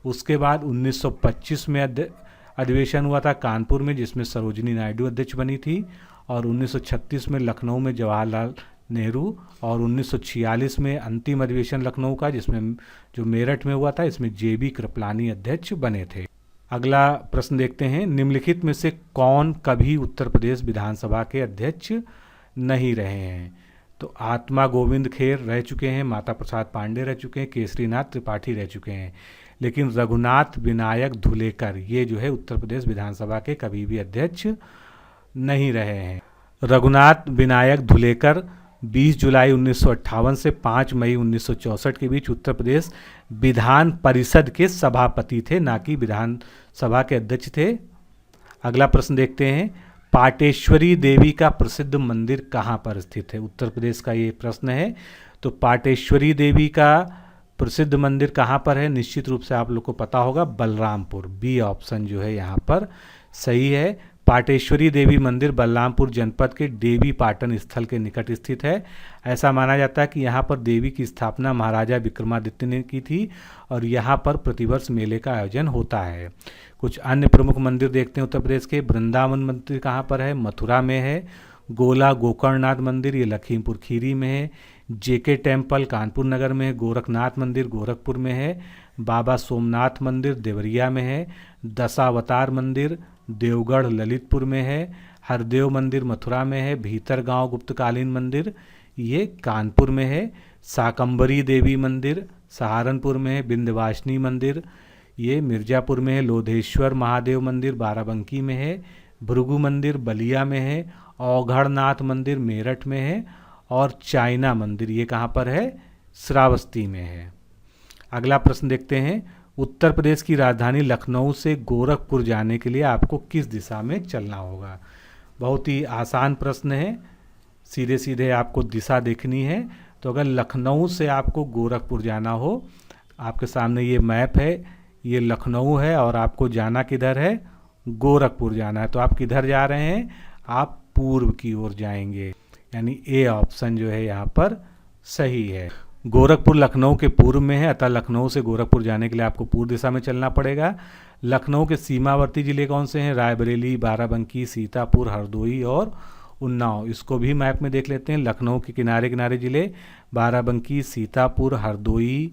उसके बाद 1925 में अधिवेशन हुआ था कानपुर में जिसमें सरोजिनी नायडू अध्यक्ष बनी थी। और 1936 में लखनऊ में जवाहरलाल नेहरू और 1946 में अंतिम अधिवेशन लखनऊ का जिसमें जो मेरठ में हुआ था इसमें जेबी कृपलानी अध्यक्ष बने थे। अगला प्रश्न देखते हैं, निम्नलिखित में से कौन कभी उत्तर प्रदेश विधानसभा के अध्यक्ष नहीं रहे हैं? तो आत्मा गोविंद खेर रह चुके हैं, माता प्रसाद पांडे रह चुके हैं, केसरीनाथ त्रिपाठी रह चुके हैं, लेकिन रघुनाथ विनायक धुलेकर ये उत्तर प्रदेश विधानसभा के कभी भी अध्यक्ष नहीं रहे हैं। रघुनाथ विनायक धुलेकर 20 जुलाई 1958 से 5 मई 1964 के बीच उत्तर प्रदेश विधान परिषद के सभापति थे, ना कि विधानसभा के अध्यक्ष थे। अगला प्रश्न देखते हैं, पाटेश्वरी देवी का प्रसिद्ध मंदिर कहाँ पर स्थित है? उत्तर प्रदेश का ये प्रश्न है। तो पाटेश्वरी देवी का प्रसिद्ध मंदिर कहाँ पर है? निश्चित रूप से आप लोग को पता होगा, बलरामपुर। बी ऑप्शन यहाँ पर सही है। पाटेश्वरी देवी मंदिर बलरामपुर जनपद के देवी पाटन स्थल के निकट स्थित है। ऐसा माना जाता है कि यहाँ पर देवी की स्थापना महाराजा विक्रमादित्य ने की थी और यहाँ पर प्रतिवर्ष मेले का आयोजन होता है। कुछ अन्य प्रमुख मंदिर देखते हैं उत्तर प्रदेश के। वृंदावन मंदिर कहाँ पर है? मथुरा में है। गोला गोकर्णनाथ मंदिर ये लखीमपुर खीरी में है। जेके टेम्पल कानपुर नगर में है। गोरखनाथ मंदिर गोरखपुर में है। बाबा सोमनाथ मंदिर देवरिया में है। दशावतार मंदिर देवगढ़ ललितपुर में है। हरदेव मंदिर मथुरा में है। भीतरगांव गुप्तकालीन मंदिर ये कानपुर में है। शाकंभरी देवी मंदिर सहारनपुर में है। विंध्यवासिनी मंदिर ये मिर्जापुर में है। लोधेश्वर महादेव मंदिर बाराबंकी में है। भृगु मंदिर बलिया में है। औघड़नाथ मंदिर मेरठ में है। और चाइना मंदिर ये कहाँ पर है? श्रावस्ती में है। अगला प्रश्न देखते हैं, उत्तर प्रदेश की राजधानी लखनऊ से गोरखपुर जाने के लिए आपको किस दिशा में चलना होगा? बहुत ही आसान प्रश्न है, सीधे सीधे आपको दिशा देखनी है। तो अगर लखनऊ से आपको गोरखपुर जाना हो, आपके सामने ये मैप है, ये लखनऊ है और आपको जाना किधर है? गोरखपुर जाना है। तो आप किधर जा रहे हैं? आप पूर्व की ओर जाएंगे, यानी ए ऑप्शन यहाँ पर सही है। गोरखपुर लखनऊ के पूर्व में है, अतः लखनऊ से गोरखपुर जाने के लिए आपको पूर्व दिशा में चलना पड़ेगा। लखनऊ के सीमावर्ती जिले कौन से हैं? रायबरेली, बाराबंकी, सीतापुर, हरदोई और उन्नाव। इसको भी मैप में देख लेते हैं। लखनऊ के किनारे किनारे जिले बाराबंकी, सीतापुर, हरदोई,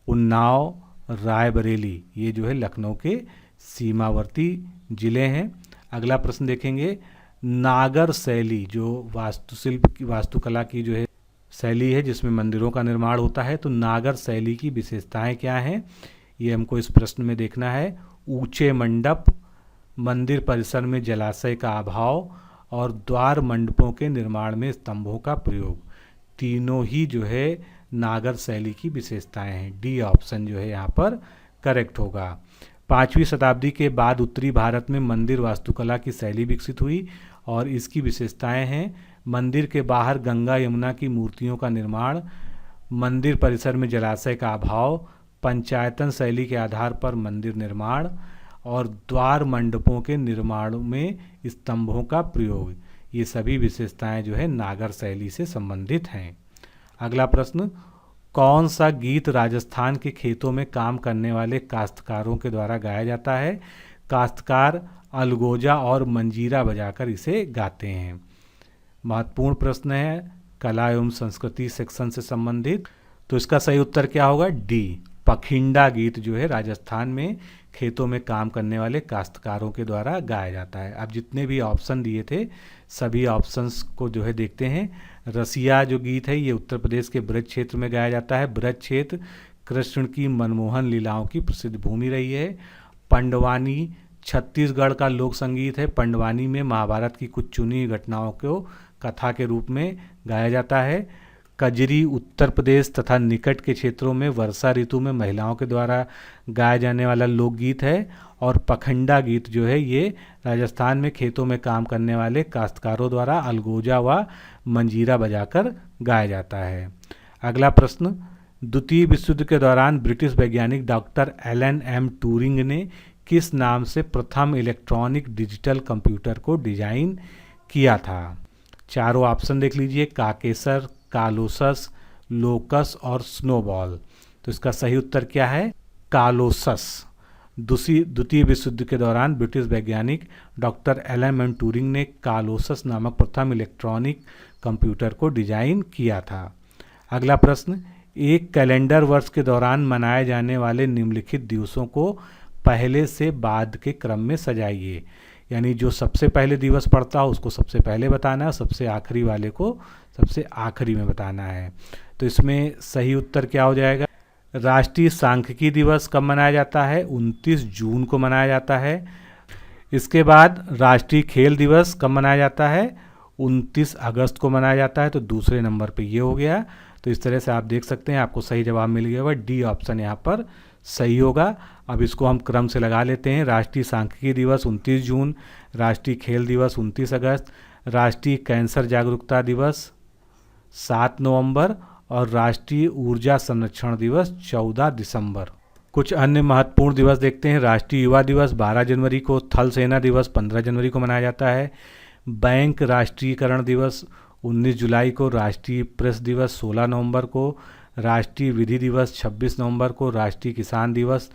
उन्नाव, रायबरेली ये लखनऊ के सीमावर्ती जिले हैं। अगला प्रश्न देखेंगे, नागर शैली जो वास्तुशिल्प की वास्तुकला की शैली है जिसमें मंदिरों का निर्माण होता है, तो नागर शैली की विशेषताएं क्या हैं ये हमको इस प्रश्न में देखना है। ऊंचे मंडप, मंदिर परिसर में जलाशय का अभाव और द्वार मंडपों के निर्माण में स्तंभों का प्रयोग, तीनों ही नागर शैली की विशेषताएं हैं। डी ऑप्शन यहाँ पर करेक्ट होगा। 5वीं शताब्दी के बाद उत्तरी भारत में मंदिर वास्तुकला की शैली विकसित हुई और इसकी विशेषताएं हैं, मंदिर के बाहर गंगा यमुना की मूर्तियों का निर्माण, मंदिर परिसर में जलाशय का अभाव, पंचायतन शैली के आधार पर मंदिर निर्माण और द्वार मंडपों के निर्माण में स्तंभों का प्रयोग। ये सभी विशेषताएं नागर शैली से संबंधित हैं। अगला प्रश्न, कौन सा गीत राजस्थान के खेतों में काम करने वाले काश्तकारों के द्वारा गाया जाता है? काश्तकार अलगोजा और मंजीरा बजाकर इसे गाते हैं। महत्वपूर्ण प्रश्न है कला एवं संस्कृति सेक्शन से संबंधित, तो इसका सही उत्तर क्या होगा? डी, पखिंडा गीत जो है राजस्थान में खेतों में काम करने वाले काश्तकारों के द्वारा गाया जाता है। अब जितने भी ऑप्शन दिए थे सभी ऑप्शंस को जो है देखते हैं। रसिया जो गीत है ये उत्तर प्रदेश के ब्रज क्षेत्र में गाया जाता है। ब्रज क्षेत्र कृष्ण की मनमोहन लीलाओं की प्रसिद्ध भूमि रही है। पंडवानी छत्तीसगढ़ का लोक संगीत है। पंडवानी में महाभारत की कुछ चुनी घटनाओं को कथा के रूप में गाया जाता है। कजरी उत्तर प्रदेश तथा निकट के क्षेत्रों में वर्षा ऋतु में महिलाओं के द्वारा गाया जाने वाला लोकगीत है। और पखंडा गीत जो है ये राजस्थान में खेतों में काम करने वाले काश्तकारों द्वारा अलगोजा व मंजीरा बजाकर गाया जाता है। अगला प्रश्न, द्वितीय विश्व युद्ध के दौरान ब्रिटिश वैज्ञानिक डॉक्टर एलन एम ट्यूरिंग ने किस नाम से प्रथम इलेक्ट्रॉनिक डिजिटल कंप्यूटर को डिजाइन किया था? चारों ऑप्शन देख लीजिए, काकेसर, कालोसस, लोकस और स्नोबॉल। तो इसका सही उत्तर क्या है? कालोसस। द्वितीय विश्व युद्ध के दौरान ब्रिटिश वैज्ञानिक डॉक्टर एलन एम ट्यूरिंग ने कालोसस नामक प्रथम इलेक्ट्रॉनिक कंप्यूटर को डिजाइन किया था। अगला प्रश्न, एक कैलेंडर वर्ष के दौरान मनाए जाने वाले निम्नलिखित दिवसों को पहले से बाद के क्रम में सजाइए। यानी जो सबसे पहले दिवस पड़ता हो उसको सबसे पहले बताना है, सबसे आखिरी वाले को सबसे आखिरी में बताना है। तो इसमें सही उत्तर क्या हो जाएगा? राष्ट्रीय सांख्यिकी दिवस कब मनाया जाता है? 29 जून को मनाया जाता है। इसके बाद राष्ट्रीय खेल दिवस कब मनाया जाता है? 29 अगस्त को मनाया जाता है। तो दूसरे नंबर पे ये हो गया। तो इस तरह से आप देख सकते हैं आपको सही जवाब मिल गया होगा, डी ऑप्शन यहाँ पर सही होगा। अब इसको हम क्रम से लगा लेते हैं। राष्ट्रीय सांख्यिकी दिवस 29 जून, राष्ट्रीय खेल दिवस 29 अगस्त, राष्ट्रीय कैंसर जागरूकता दिवस 7 नवंबर और राष्ट्रीय ऊर्जा संरक्षण दिवस 14 दिसंबर। कुछ अन्य महत्वपूर्ण दिवस देखते हैं। राष्ट्रीय युवा दिवस 12 जनवरी को, थल सेना दिवस 15 जनवरी को मनाया जाता है। बैंक राष्ट्रीयकरण दिवस 19 जुलाई को, राष्ट्रीय प्रेस दिवस 16 नवंबर को, राष्ट्रीय विधि दिवस 26 नवंबर को, राष्ट्रीय किसान दिवस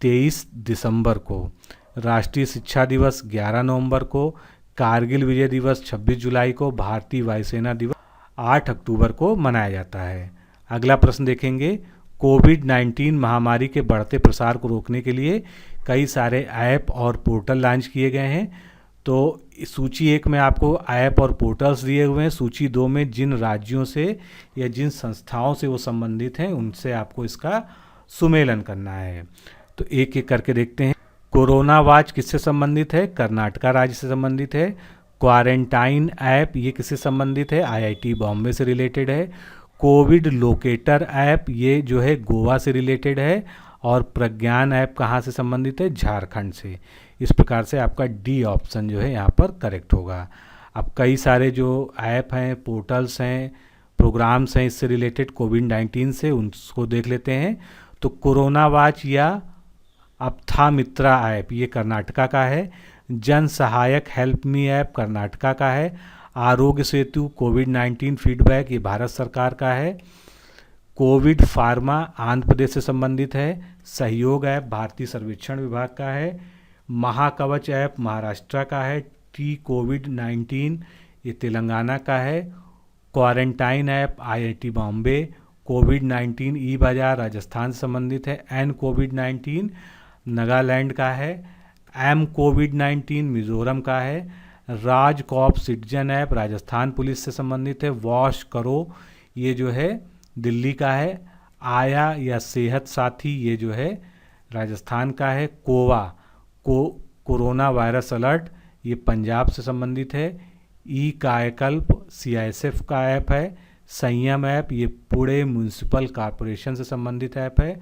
23 दिसंबर को, राष्ट्रीय शिक्षा दिवस 11 नवंबर को, कारगिल विजय दिवस 26 जुलाई को, भारतीय वायुसेना दिवस 8 अक्टूबर को मनाया जाता है। अगला प्रश्न देखेंगे, कोविड-19 महामारी के बढ़ते प्रसार को रोकने के लिए कई सारे ऐप और पोर्टल लॉन्च किए गए हैं। तो सूची 1 में आपको ऐप और पोर्टल्स दिए हुए हैं। सूची 2 में जिन राज्यों से या जिन संस्थाओं से वो संबंधित हैं उनसे आपको इसका सुमेलन करना है। तो एक एक करके देखते हैं। कोरोना वॉच किससे संबंधित है? कर्नाटका राज्य से संबंधित है। क्वारंटाइन ऐप ये किससे संबंधित है? आईआईटी बॉम्बे से रिलेटेड है। कोविड लोकेटर ऐप ये जो है गोवा से रिलेटेड है। और प्रज्ञान ऐप कहाँ से संबंधित है? झारखंड से। इस प्रकार से आपका डी ऑप्शन जो है यहाँ पर करेक्ट होगा। अब कई सारे जो ऐप हैं, पोर्टल्स हैं, प्रोग्राम्स हैं इससे रिलेटेड कोविड-19 से, उनको देख लेते हैं। तो कोरोना वॉच या अप्थामित्रा ऐप ये कर्नाटका का है। जन सहायक हेल्प मी ऐप कर्नाटका का है। आरोग्य सेतु कोविड-19 फीडबैक ये भारत सरकार का है। कोविड फार्मा आंध्र प्रदेश से संबंधित है। सहयोग ऐप भारतीय सर्वेक्षण विभाग का है। महाकवच ऐप महाराष्ट्र का है। टी कोविड-19 ये तेलंगाना का है। Quarantine app IIT Bombay. Covid e Bazaar Rajasthan से संबंधित है। एन कोविड-19 नागालैंड का है। एम कोविड-19 मिजोरम का है। Raj cop citizen app Rajasthan police से संबंधित है। वॉश करो ये जो है दिल्ली का है। आया या सेहत साथी ये जो है राजस्थान का है। कोरोना वायरस अलर्ट ये पंजाब से संबंधित है। ई कायाकल्प सीआईएसएफ का ऐप है। संयम ऐप ये पुणे म्यूनिसिपल कॉरपोरेशन से संबंधित ऐप है।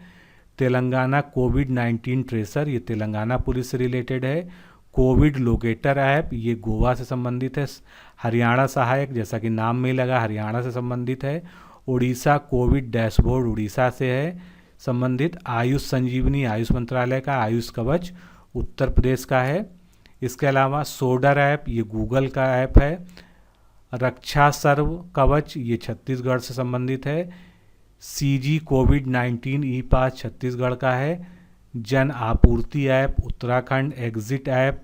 तेलंगाना कोविड-19 ट्रेसर ये तेलंगाना पुलिस से रिलेटेड है। कोविड लोकेटर ऐप ये गोवा से संबंधित है। हरियाणा सहायक जैसा कि नाम में लगा हरियाणा से संबंधित है। उड़ीसा कोविड डैशबोर्ड उड़ीसा से है संबंधित। आयुष संजीवनी आयुष मंत्रालय का। आयुष कवच उत्तर प्रदेश का है। इसके अलावा सोडर ऐप ये गूगल का ऐप है। रक्षा सर्व कवच ये छत्तीसगढ़ से संबंधित है। सीजी कोविड-19 ई पास छत्तीसगढ़ का है। जन आपूर्ति ऐप उत्तराखंड। एग्जिट ऐप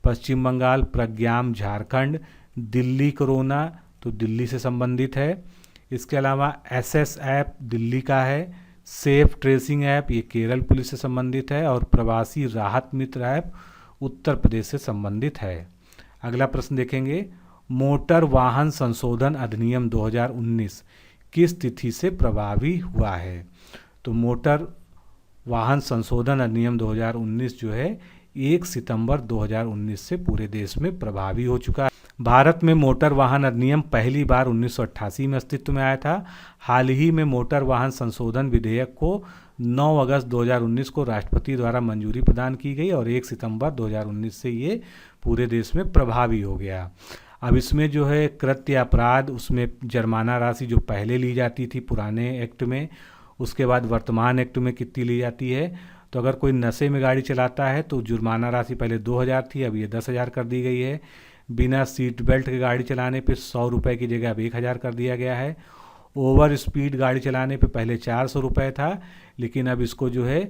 पश्चिम बंगाल, प्रज्ञाम झारखंड, दिल्ली कोरोना तो दिल्ली से संबंधित है। इसके अलावा एसएस ऐप दिल्ली का है, सेफ ट्रेसिंग ऐप ये केरल पुलिस से संबंधित है और प्रवासी राहत मित्र ऐप उत्तर प्रदेश से संबंधित है। अगला प्रश्न देखेंगे, मोटर वाहन संशोधन अधिनियम 2019 किस तिथि से प्रभावी हुआ है? तो मोटर वाहन संशोधन अधिनियम 2019 जो है 1 सितंबर 2019 से पूरे देश में प्रभावी हो चुका है। भारत में मोटर वाहन अधिनियम पहली बार 1988 में अस्तित्व में आया था। हाल ही में मोटर वाहन संशोधन विधेयक को 9 अगस्त 2019 को राष्ट्रपति द्वारा मंजूरी प्रदान की गई और 1 सितंबर 2019 से ये पूरे देश में प्रभावी हो गया। अब इसमें जो है कृत्य अपराध, उसमें जुर्माना राशि जो पहले ली जाती थी पुराने एक्ट में, उसके बाद वर्तमान एक्ट में कितनी ली जाती है? तो अगर कोई नशे में गाड़ी चलाता है तो जुर्माना राशि पहले 2000 थी, अब ये 10,000 कर दी गई है। बिना सीट बेल्ट के गाड़ी चलाने पे 100 रुपये की जगह अब 1000 कर दिया गया है। ओवर स्पीड गाड़ी चलाने पे पहले 400 रुपये था, लेकिन अब इसको जो है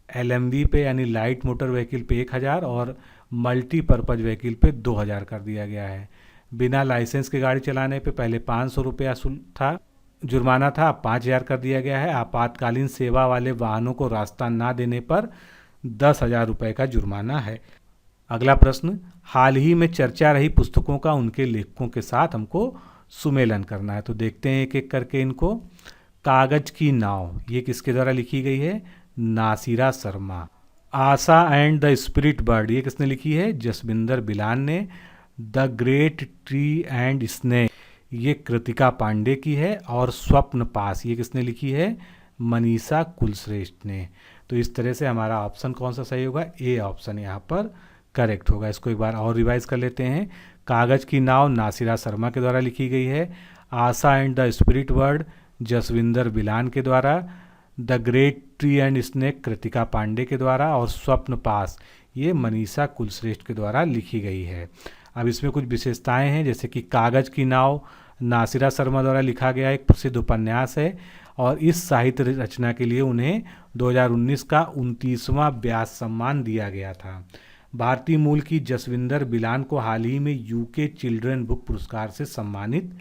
LMV पे यानी लाइट मोटर व्हीकल पे 1000 और मल्टीपर्पज़ व्हीकल पे 2000 कर दिया गया है। बिना लाइसेंस के गाड़ी चलाने पे पहले 500 रुपया था जुर्माना था, अब 5000 कर दिया गया है। आपातकालीन सेवा वाले वाहनों को रास्ता ना देने पर 10,000 रुपये का जुर्माना है। अगला प्रश्न, हाल ही में चर्चा रही पुस्तकों का उनके लेखकों के साथ हमको सुमेलन करना है। तो देखते हैं एक एक करके इनको। कागज की नाव ये किसके द्वारा लिखी गई है? नासिरा शर्मा। आशा एंड द स्पिरिट बर्ड ये किसने लिखी है? जसविंदर बिलान ने। The great tree and snake ये कृतिका पांडे की है। और स्वप्न पास ये किसने लिखी है? मनीषा कुलश्रेष्ठ ने। तो इस तरह से हमारा ऑप्शन कौन सा सही होगा? ए ऑप्शन यहाँ पर करेक्ट होगा। इसको एक बार और रिवाइज कर लेते हैं। कागज की नाव नासिरा शर्मा के द्वारा लिखी गई है। Asha and the spirit bird Jasbinder Bilan के द्वारा। The great tree and snake Kritika Pandey के द्वारा। और स्वप्न पास ये मनीषा कुलश्रेष्ठ के द्वारा लिखी गई है। अब इसमें कुछ विशेषताएं हैं, जैसे कि कागज की नाव नासिरा शर्मा द्वारा लिखा गया एक प्रसिद्ध उपन्यास है और इस साहित्य रचना के लिए उन्हें 2019 का 29वां व्यास सम्मान दिया गया था। भारतीय मूल की जसविंदर बिलान को हाल ही में यूके चिल्ड्रन बुक पुरस्कार से सम्मानित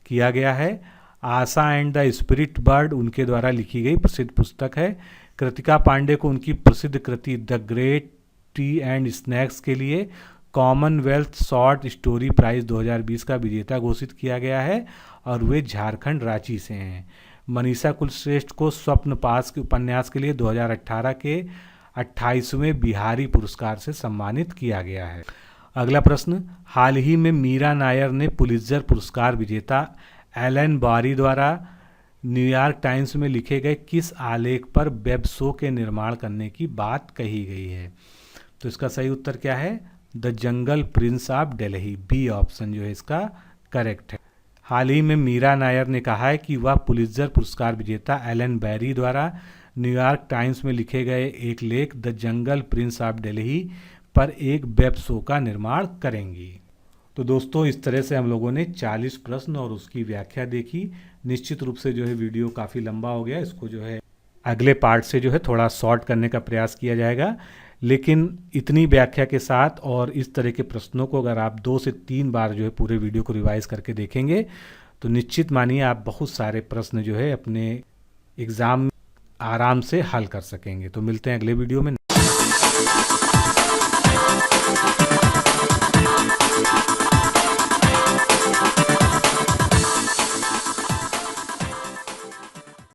किया गया है। Asha and the spirit bird उनके द्वारा लिखी गई प्रसिद्ध पुस्तक है। कृतिका पांडे को उनकी प्रसिद्ध कृति the great tree and snacks के लिए कॉमनवेल्थ शॉर्ट स्टोरी प्राइज 2020 का विजेता घोषित किया गया है और वे झारखंड रांची से हैं। मनीषा कुलश्रेष्ठ को स्वप्न पास के उपन्यास के लिए 2018 के 28वें बिहारी पुरस्कार से सम्मानित किया गया है। अगला प्रश्न, हाल ही में मीरा नायर ने पुलित्जर पुरस्कार विजेता एलन बारी द्वारा न्यूयॉर्क टाइम्स में लिखे गए किस आलेख पर वेब शो के निर्माण करने की बात कही गई है? तो इसका सही उत्तर क्या है? The jungle prince of Delhi. B option जो है इसका करेक्ट है। हाल ही में मीरा नायर ने कहा है कि वह पुलित्जर पुरस्कार विजेता एलन बैरी द्वारा न्यूयॉर्क टाइम्स में लिखे गए एक लेख the jungle prince of Delhi पर एक वेब शो का निर्माण करेंगी। तो दोस्तों इस तरह से हम लोगों ने 40 प्रश्न और उसकी व्याख्या देखी। निश्चित रूप से जो है वीडियो काफ़ी लंबा हो गया, इसको जो है अगले पार्ट से जो है थोड़ा शॉर्ट करने का प्रयास किया जाएगा। लेकिन इतनी व्याख्या के साथ और इस तरह के प्रश्नों को अगर आप 2 से 3 बार जो है पूरे वीडियो को रिवाइज करके देखेंगे तो निश्चित मानिए आप बहुत सारे प्रश्न जो है अपने एग्ज़ाम में आराम से हल कर सकेंगे। तो मिलते हैं अगले वीडियो में।